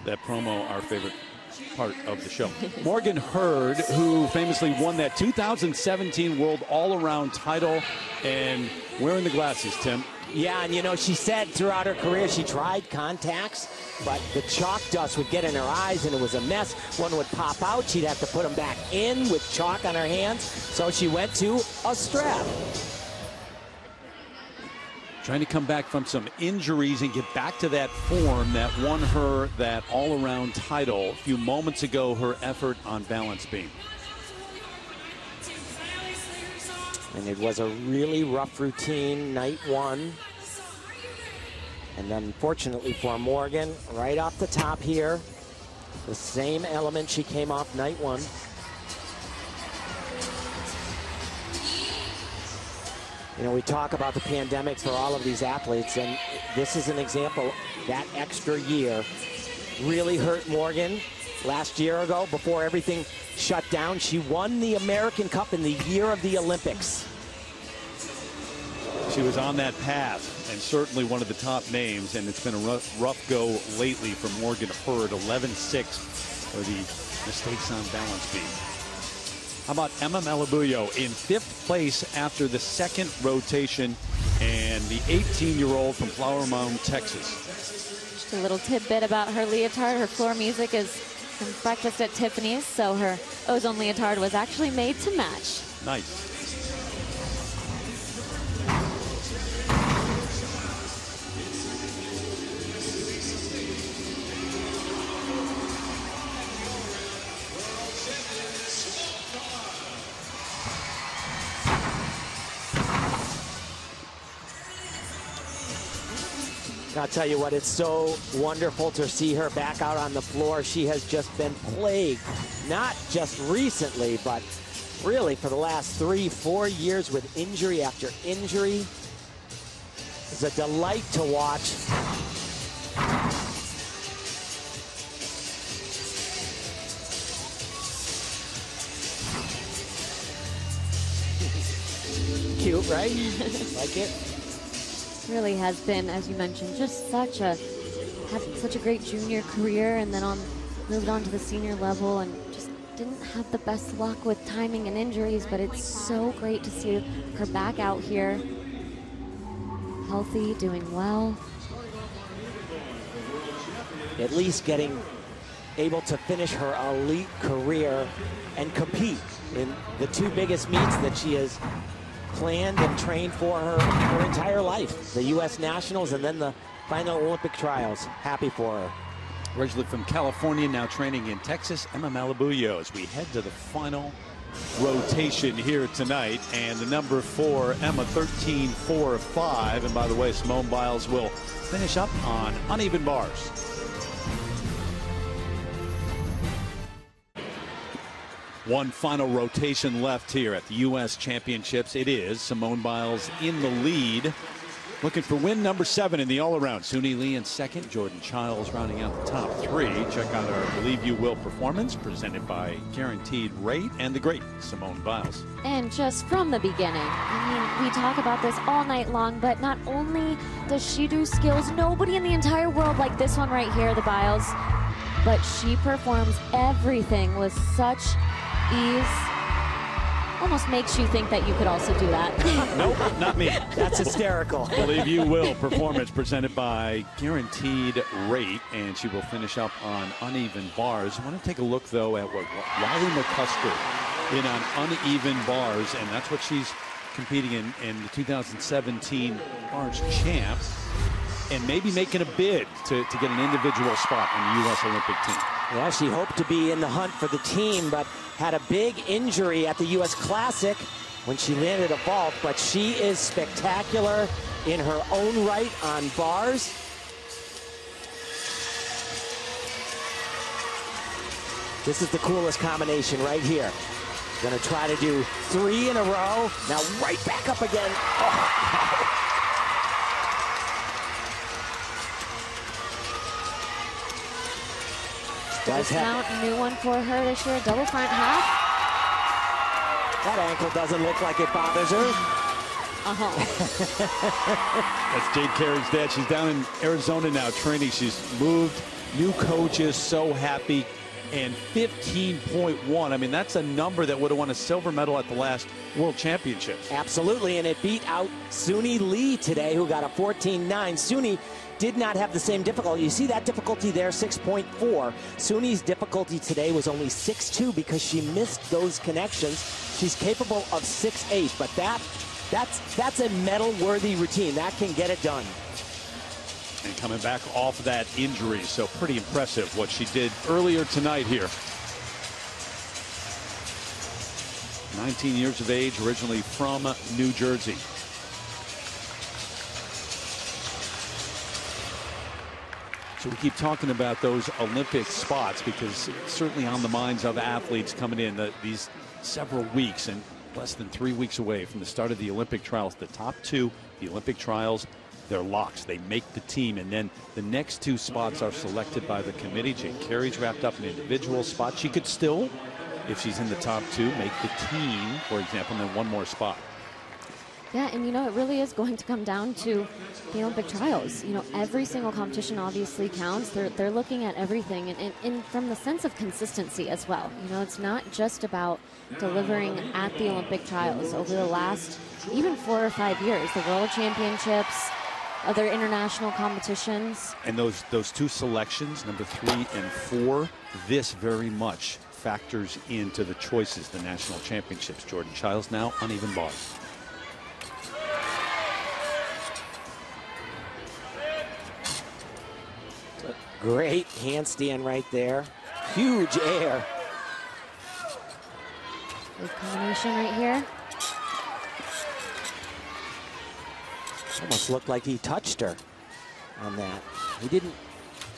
that promo our favorite part of the show. Morgan Hurd, who famously won that 2017 World All-Around title, and wearing the glasses, Tim. Yeah, and you know, she said throughout her career she tried contacts, but the chalk dust would get in her eyes and it was a mess. One would pop out, she'd have to put them back in with chalk on her hands, so she went to a strap. Trying to come back from some injuries and get back to that form that won her that all-around title a few moments ago, her effort on balance beam. And it was a really rough routine, night one. And then unfortunately for Morgan, right off the top here, the same element she came off night one. You know, we talk about the pandemic for all of these athletes, and this is an example. That extra year really hurt Morgan. Last year ago, before everything shut down, she won the American Cup in the year of the Olympics. She was on that path, and certainly one of the top names, and it's been a rough go lately for Morgan Hurd. 11-6 for the mistakes on balance beam. How about Emma Malabuyo in 5th place after the second rotation, and the 18-year-old from Flower Mound, Texas. Just a little tidbit about her leotard. Her floor music is from Breakfast at Tiffany's, so her ozone leotard was actually made to match. Nice. I'll tell you what, it's so wonderful to see her back out on the floor. She has just been plagued, not just recently, but really for the last 3-4 years with injury after injury. It's a delight to watch. Cute, right? Like it? Really has been, as you mentioned, just such a great junior career, and then moved on to the senior level and just didn't have the best luck with timing and injuries, but it's so great to see her back out here, healthy, doing well. At least able to finish her elite career and compete in the 2 biggest meets that she has planned and trained for her entire life. The U.S. Nationals and then the final Olympic trials. Happy for her. Originally from California, now training in Texas, Emma Malabuyo, as we head to the final rotation here tonight. And the number 4, Emma, 13-4-5. And by the way, Simone Biles will finish up on uneven bars. One final rotation left here at the U.S. Championships. It is Simone Biles in the lead, looking for win number 7 in the all-around. Suni Lee in second, Jordan Childs rounding out the top 3. Check out our Believe You Will performance presented by Guaranteed Rate and the great Simone Biles. And just from the beginning, I mean, we talk about this all night long, but not only does she do skills, nobody in the entire world like this one right here, the Biles, but she performs everything with such ease. Almost makes you think that you could also do that. Nope, not me. That's hysterical. Believe You Will performance presented by Guaranteed Rate, and she will finish up on uneven bars. I want to take a look, though, at what Riley McCusker in on uneven bars, and that's what she's competing in the 2017 Bars Champs, and maybe making a bid to get an individual spot on the U.S. Olympic team. Yeah, she hoped to be in the hunt for the team, but had a big injury at the U.S. Classic when she landed a vault, but she is spectacular in her own right on bars. This is the coolest combination right here. Gonna try to do 3 in a row. Now right back up again. Oh. Dismount, new one for her this year, double front half. That ankle doesn't look like it bothers her. That's Jade Carey's dad. She's down in Arizona now training. She's moved New coaches, so happy. And 15.1. I mean, that's a number that would have won a silver medal at the last World Championships. Absolutely, and it beat out Suni Lee today, who got a 14.9. Suni did not have the same difficulty. You see that difficulty there, 6.4. Suni's difficulty today was only 6.2 because she missed those connections. She's capable of 6.8, but that's a medal-worthy routine. That can get it done. And coming back off of that injury, so pretty impressive what she did earlier tonight here. 19 years of age, originally from New Jersey. So we keep talking about those Olympic spots because it's certainly on the minds of athletes coming in these several weeks, and less than 3 weeks away from the start of the Olympic trials. The top two, the Olympic trials, they're locks. They make the team, and then the next two spots are selected by the committee. Jane Carey's wrapped up an individual spot. She could still, if she's in the top two, make the team, for example, and then one more spot. Yeah, and you know, it really is going to come down to the Olympic trials. You know, every single competition obviously counts. They're looking at everything, and from the sense of consistency as well. You know, it's not just about delivering at the Olympic trials. Over the last even 4 or 5 years, the World Championships, other international competitions. And those two selections, number 3 and 4, this very much factors into the choices, the national championships. Jordan Chiles now uneven bars. Great handstand right there. Huge air. Good combination right here. Almost looked like he touched her on that. He didn't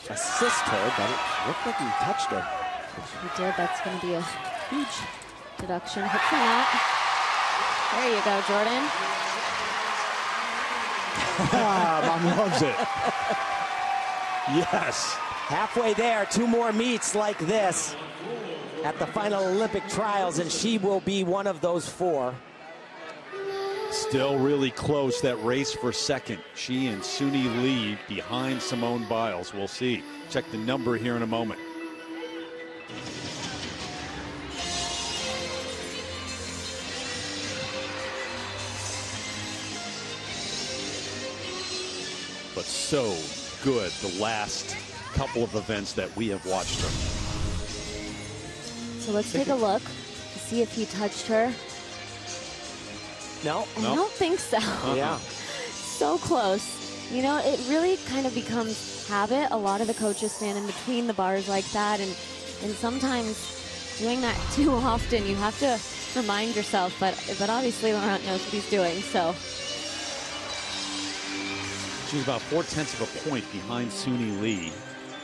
assist her, but it looked like he touched her. If he did, that's going to be a huge deduction. Hopefully not. There you go, Jordan. Mom loves it. Yes. Halfway there, 2 more meets like this at the final Olympic trials, and she will be one of those 4. Still really close, that race for second. She and Suni Lee behind Simone Biles. We'll see. Check the number here in a moment. But so good the last couple of events that we have watched her. So let's take a look to see if he touched her. No. I don't think so. Yeah. So close. You know, it really kind of becomes habit. A lot of the coaches stand in between the bars like that, and sometimes doing that too often, you have to remind yourself. But obviously Laurent knows what he's doing, so. She's about 0.4 of a point behind Suni Lee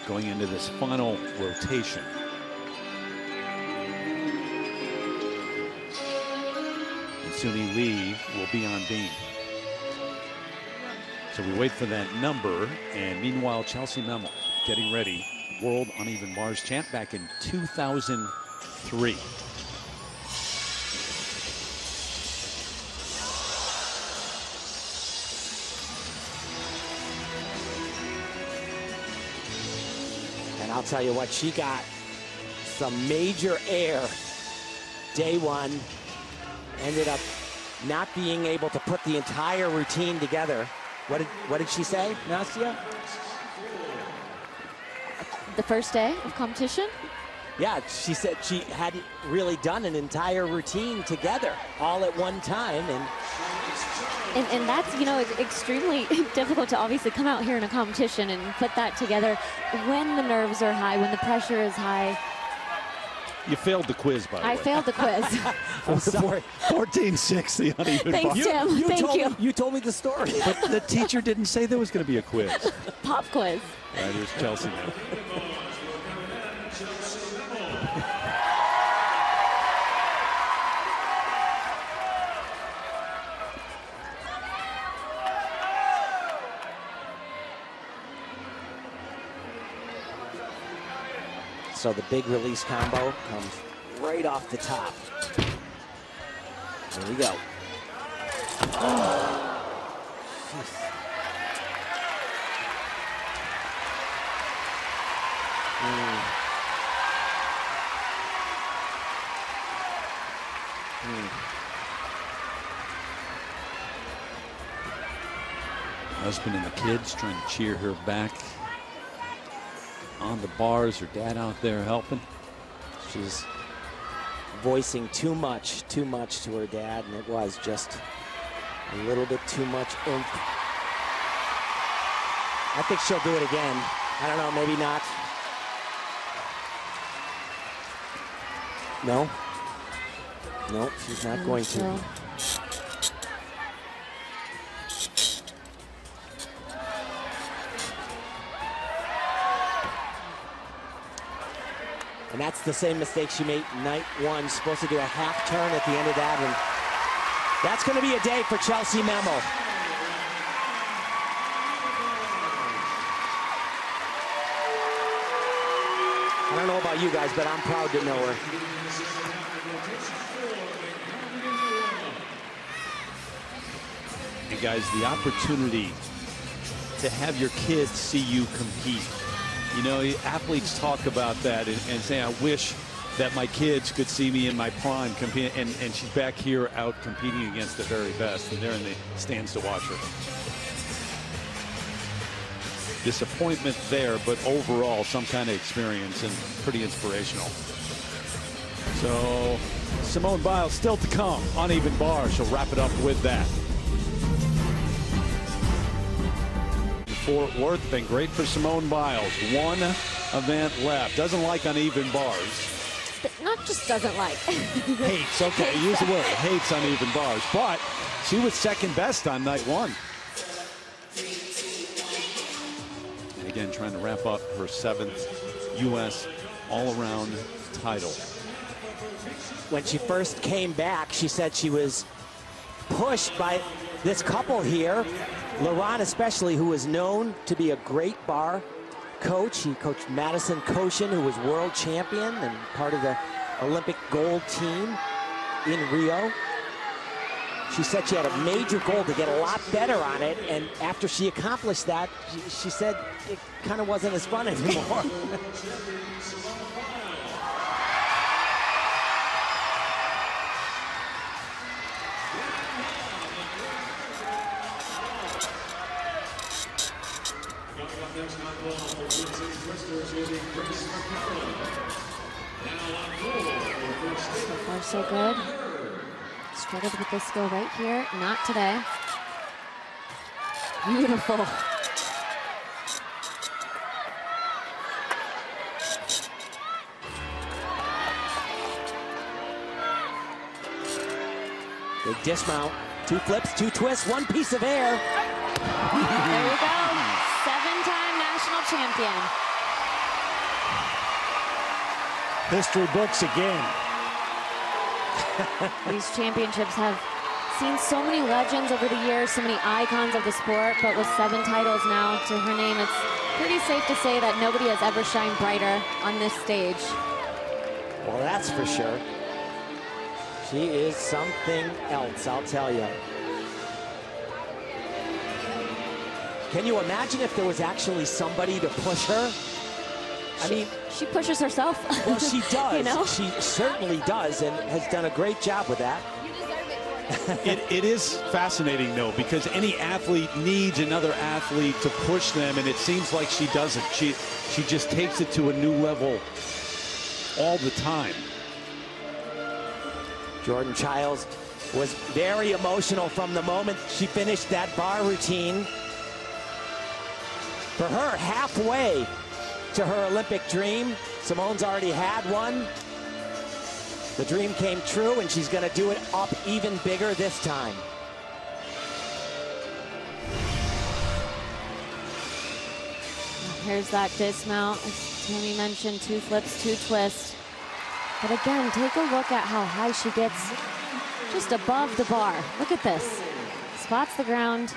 going into this final rotation. And Suni Lee will be on beam. So we wait for that number, and meanwhile Chelsea Memel getting ready. World uneven bars champ back in 2003. And I'll tell you what, she got some major air day one. Ended up not being able to put the entire routine together. What did she say, Nastia? The first day of competition? Yeah, she said she hadn't really done an entire routine together all at one time. And that's, you know, extremely difficult to obviously come out here in a competition and put that together when the nerves are high, when the pressure is high. You failed the quiz, by the way. I failed the quiz. I'm sorry. 14-6, the uneven Thanks, bar. Tim. Thank you. You told me the story. But the teacher didn't say there was going to be a quiz. Pop quiz. All right, here's Chelsea now. So the big release combo comes right off the top. There we go. Oh. Husband and the kids trying to cheer her back on the bars. Her dad out there helping. She's voicing too much to her dad, and it was just a little bit too much oomph. I think she'll do it again. I don't know, maybe not. No. No, she's not going to. And that's the same mistake she made night one. Supposed to do a half turn at the end of that, and that's going to be a day for Chelsea Memo. I don't know about you guys, but I'm proud to know her. And guys, the opportunity to have your kids see you compete. You know, athletes talk about that and say, I wish that my kids could see me in my prime compete. And she's back here out competing against the very best. And they're in the stands to watch her. Disappointment there, but overall, some kind of experience and pretty inspirational. So, Simone Biles still to come. Uneven bars. She'll wrap it up with that. Fort Worth, been great for Simone Biles. One event left. Doesn't like uneven bars. Not just doesn't like. Hates, okay, use the word. Hates uneven bars. But she was second best on night one. And again, trying to wrap up her 7th U.S. all-around title. When she first came back, she said she was pushed by this couple here. Laurent especially, who is known to be a great bar coach. He coached Madison Koshin, who was world champion and part of the Olympic gold team in Rio. She said she had a major goal to get a lot better on it, and after she accomplished that, she said it kind of wasn't as fun anymore. So far, so good. Struggled with this skill right here. Not today. Beautiful. Big dismount. 2 flips, 2 twists, 1 piece of air. There you go. 7-time national champion. History books again. These championships have seen so many legends over the years, so many icons of the sport, but with 7 titles now to her name, it's pretty safe to say that nobody has ever shined brighter on this stage. Well, that's for sure. She is something else, I'll tell you. Can you imagine if there was actually somebody to push her? I mean, she pushes herself. Well, she does. You know? She certainly does, and has done a great job with that. It is fascinating, though, because any athlete needs another athlete to push them, and it seems like she doesn't. She just takes it to a new level all the time. Jordan Childs was very emotional from the moment she finished that bar routine. For her, halfway to her Olympic dream. Simone's already had one. The dream came true, and she's going to do it up even bigger this time. Here's that dismount. As Tammy mentioned, 2 flips, 2 twists. But again, take a look at how high she gets just above the bar. Look at this. Spots the ground.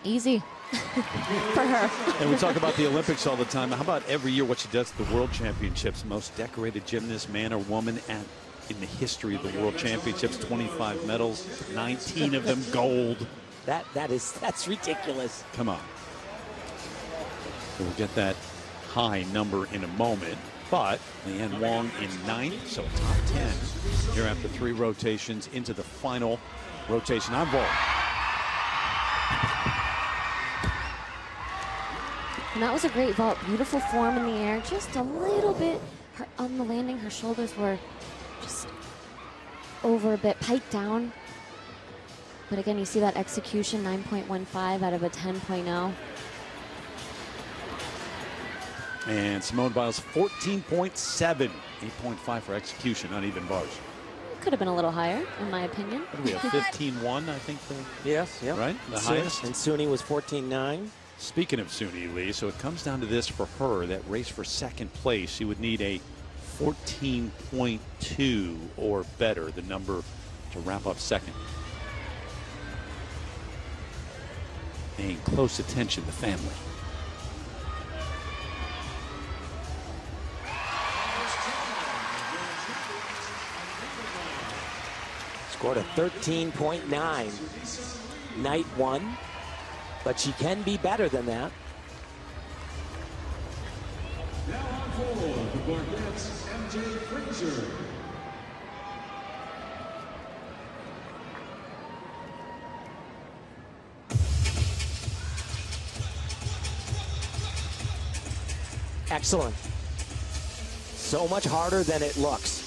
Easy for her. And we talk about the Olympics all the time. How about every year what she does at the World Championships? Most decorated gymnast, man or woman, in the history of the World Championships. 25 medals, 19 of them gold. That's ridiculous. Come on. So we'll get that high number in a moment. But Leanne Wong in 9th, so top 10 here after 3 rotations into the final rotation on vault. And that was a great vault. Beautiful form in the air. Just a little bit on the landing. Her shoulders were just over a bit, piked down. But again, you see that execution, 9.15 out of a 10.0. And Simone Biles 14.7, 8.5 for execution, uneven bars. Could have been a little higher, in my opinion. What do we have, 15.1, I think? Yes, yeah. Right? The highest? And Suni was 14.9. Speaking of Suni Lee, so it comes down to this for her, that race for second place. She would need a 14.2 or better, the number to wrap up second. Paying close attention to family. Scored a 13.9 night 1, but she can be better than that. Now on board the Barnett's MJ Fraser. Excellent. So much harder than it looks.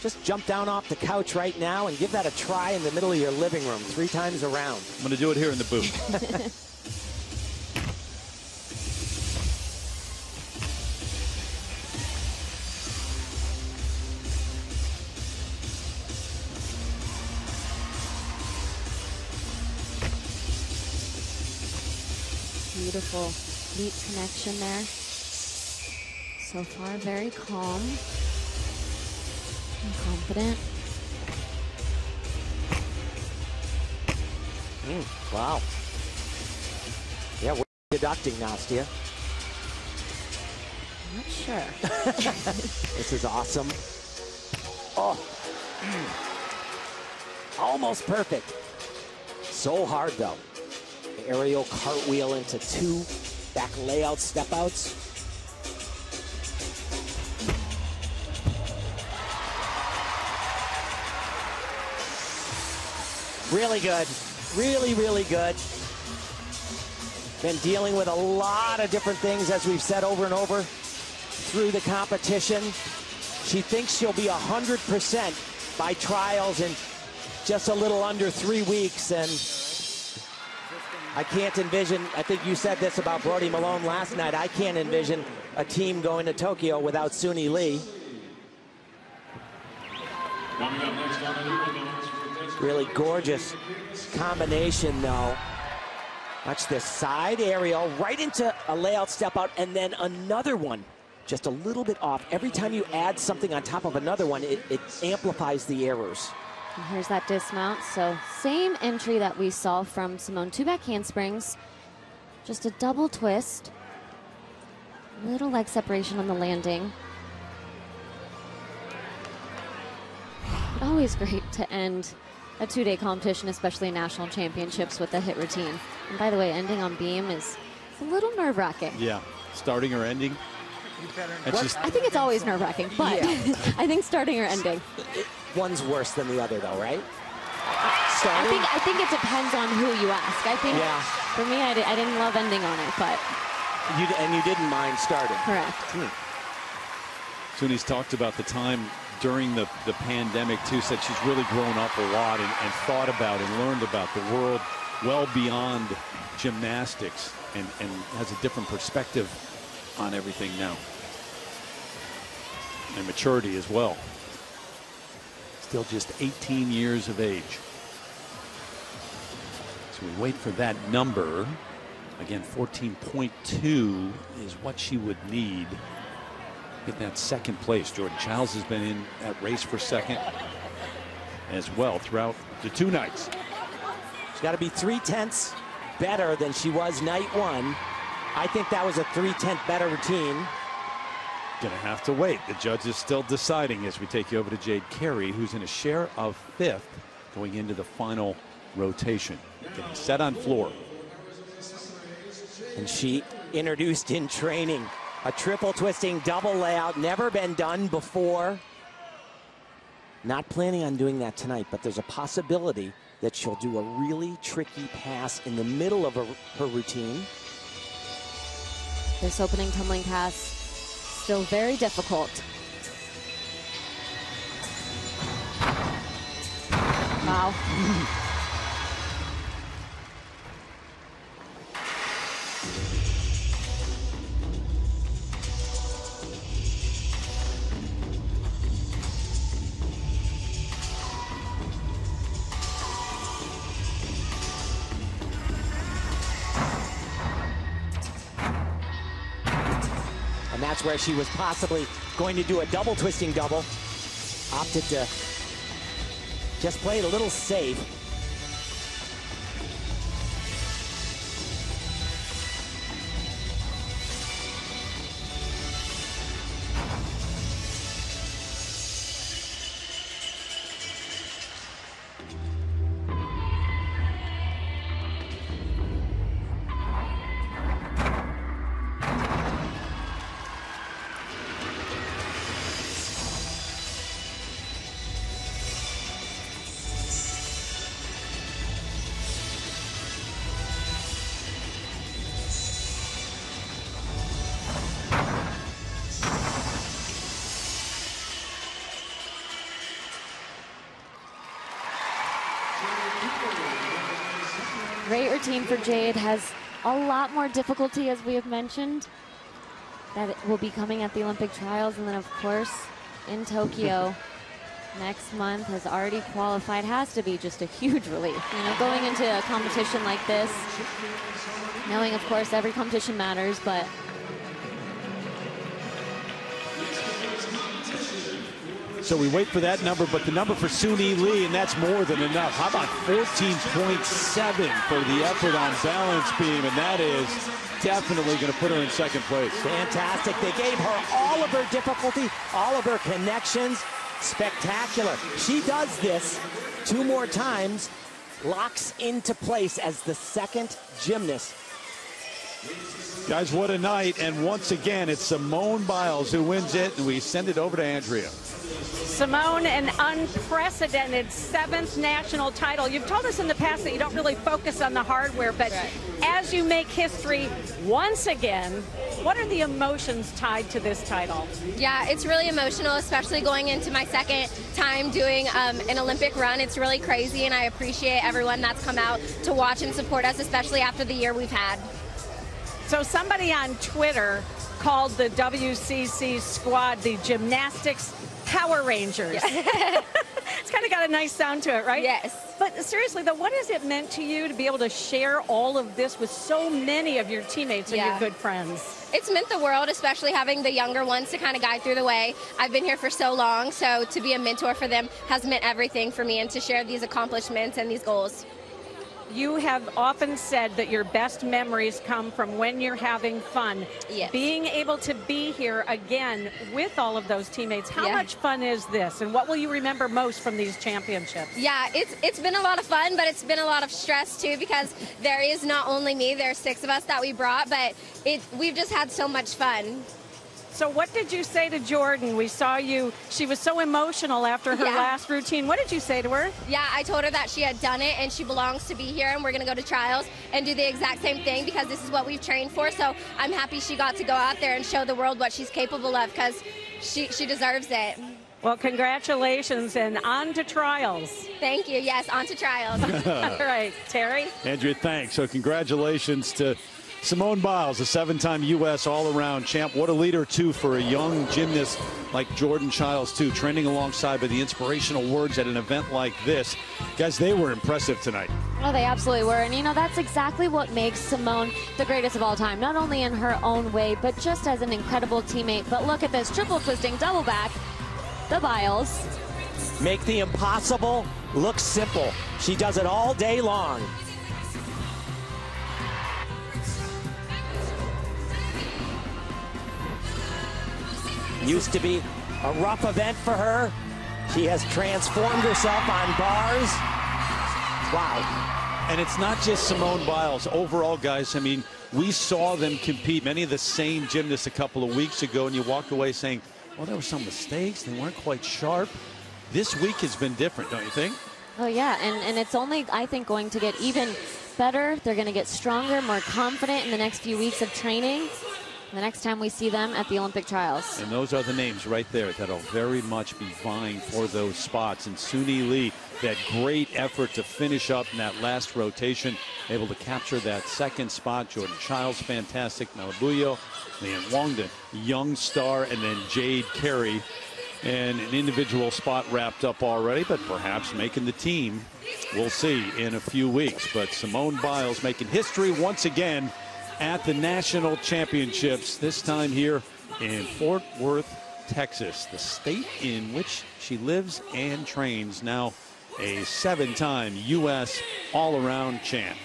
Just jump down off the couch right now and give that a try in the middle of your living room 3 times around. I'm going to do it here in the booth. Beautiful feet connection there. So far, very calm and confident. Wow. Yeah, we're deducting, Nastia. Not sure. This is awesome. Oh. Almost perfect. So hard, though. Aerial cartwheel into 2 back layout step outs. Really good. Really, really good. Been dealing with a lot of different things, as we've said over and over through the competition. She thinks she'll be 100% by trials in just a little under 3 weeks, and I can't envision, I think you said this about Brody Malone last night, I can't envision a team going to Tokyo without Suni Lee. Really gorgeous combination, though. Watch this side aerial right into a layout step out, and then another one just a little bit off. Every time you add something on top of another one, it amplifies the errors. And here's that dismount. So same entry that we saw from Simone. 2 back handsprings, just a double twist. Little leg separation on the landing. Always great to end a 2-day competition, especially national championships, with a hit routine. And by the way, ending on beam is a little nerve-wracking. Yeah, starting or ending. I think it's always nerve-wracking, but yeah. I think starting or ending. One's worse than the other, though, right? I think it depends on who you ask. I think for me, I didn't love ending on it, but you didn't mind starting. Correct. Suni's talked about the time during the pandemic too. Said she's really grown up a lot and thought about and learned about the world well beyond gymnastics, and has a different perspective on everything now, and maturity as well. Still just 18 years of age. So we wait for that number. Again, 14.2 is what she would need to get that second place. Jordan Childs has been in that race for second as well throughout the 2 nights. She's got to be 3/10 better than she was night 1. I think that was a 3/10 better routine. Gonna have to wait. The judge is still deciding as we take you over to Jade Carey, who's in a share of 5th going into the final rotation. Getting set on floor. And she introduced in training A triple twisting double layout, never been done before. Not planning on doing that tonight, but there's a possibility that she'll do a really tricky pass in the middle of her routine. This opening tumbling pass, still very difficult. Wow. And that's where she was possibly going to do a double twisting double. Opted to just play it a little safe. Great routine for Jade. Has a lot more difficulty, as we have mentioned, that will be coming at the Olympic trials. And then, of course, in Tokyo next month, has already qualified. Has to be just a huge relief. You know, going into a competition like this, knowing, of course, every competition matters, but so we wait for that number, but the number for Suni Lee, and that's more than enough. How about 14.7 for the effort on balance beam, and that is definitely going to put her in second place. Fantastic. They gave her all of her difficulty, all of her connections. Spectacular. She does this 2 more times, locks into place as the second gymnast. Guys, what a night. And once again, it's Simone Biles who wins it, and we send it over to Andrea. Simone, an unprecedented 7th national title. You've told us in the past that you don't really focus on the hardware, but as you make history once again, what are the emotions tied to this title? Yeah, it's really emotional, especially going into my second time doing an Olympic run. It's really crazy, and I appreciate everyone that's come out to watch and support us, especially after the year we've had. So somebody on Twitter called the WCC squad the Gymnastics Power Rangers. Yeah. It's kind of got a nice sound to it, right? Yes. But seriously, though, what has it meant to you to be able to share all of this with so many of your teammates and your good friends? It's meant the world, especially having the younger ones to kind of guide through the way. I've been here for so long, so to be a mentor for them has meant everything for me, and to share these accomplishments and these goals. You have often said that your best memories come from when you're having fun. Yes. Being able to be here again with all of those teammates, how much fun is this? And what will you remember most from these championships? Yeah, it's been a lot of fun, but it's been a lot of stress too, because there is not only me, there's 6 of us that we brought, but we've just had so much fun. So what did you say to Jordan? We saw you, she was so emotional after her last routine. What did you say to her? Yeah, I told her that she had done it and she belongs to be here, and we're going to go to trials and do the exact same thing, because this is what we've trained for. So I'm happy she got to go out there and show the world what she's capable of, because she deserves it. Well, congratulations, and on to trials. Thank you. Yes, on to trials. All right, Terry. Andrea, thanks. So congratulations to Simone Biles, a 7-time U.S. all-around champ. What a leader, too, for a young gymnast like Jordan Childs, too, training alongside with the inspirational words at an event like this. Guys, they were impressive tonight. Oh, they absolutely were. And, you know, that's exactly what makes Simone the greatest of all time, not only in her own way, but just as an incredible teammate. But look at this, triple twisting, double back, the Biles. Make the impossible look simple. She does it all day long. Used to be a rough event for her. She has transformed herself on bars. Wow. And it's not just Simone Biles. Overall, guys, I mean, we saw them compete, many of the same gymnasts a couple of weeks ago, and you walked away saying, well, there were some mistakes. They weren't quite sharp. This week has been different, don't you think? Oh, yeah, and it's only, I think, going to get even better. They're going to get stronger, more confident in the next few weeks of training the next time we see them at the Olympic trials. And those are the names right there that'll very much be vying for those spots. And Suni Lee, that great effort to finish up in that last rotation, able to capture that second spot. Jordan Childs, fantastic. Malabuyo, Leanne Wongden, young star, and then Jade Carey. And an individual spot wrapped up already, but perhaps making the team. We'll see in a few weeks. But Simone Biles making history once again at the National Championships, this time here in Fort Worth, Texas, the state in which she lives and trains. Now a 7-time U.S. all-around champ.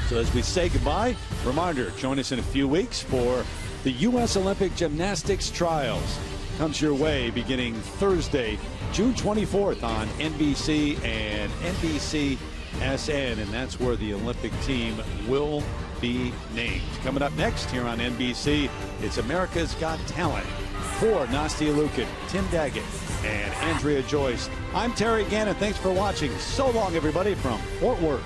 So as we say goodbye, reminder, join us in a few weeks for the U.S. Olympic Gymnastics Trials. Comes your way beginning Thursday, June 24th on NBC and NBC SN, and that's where the Olympic team will be named. Coming up next here on NBC, it's America's Got Talent. For Nastia Lukin, Tim Daggett, and Andrea Joyce, I'm Terry Gannon. Thanks for watching. So long, everybody, from Fort Worth.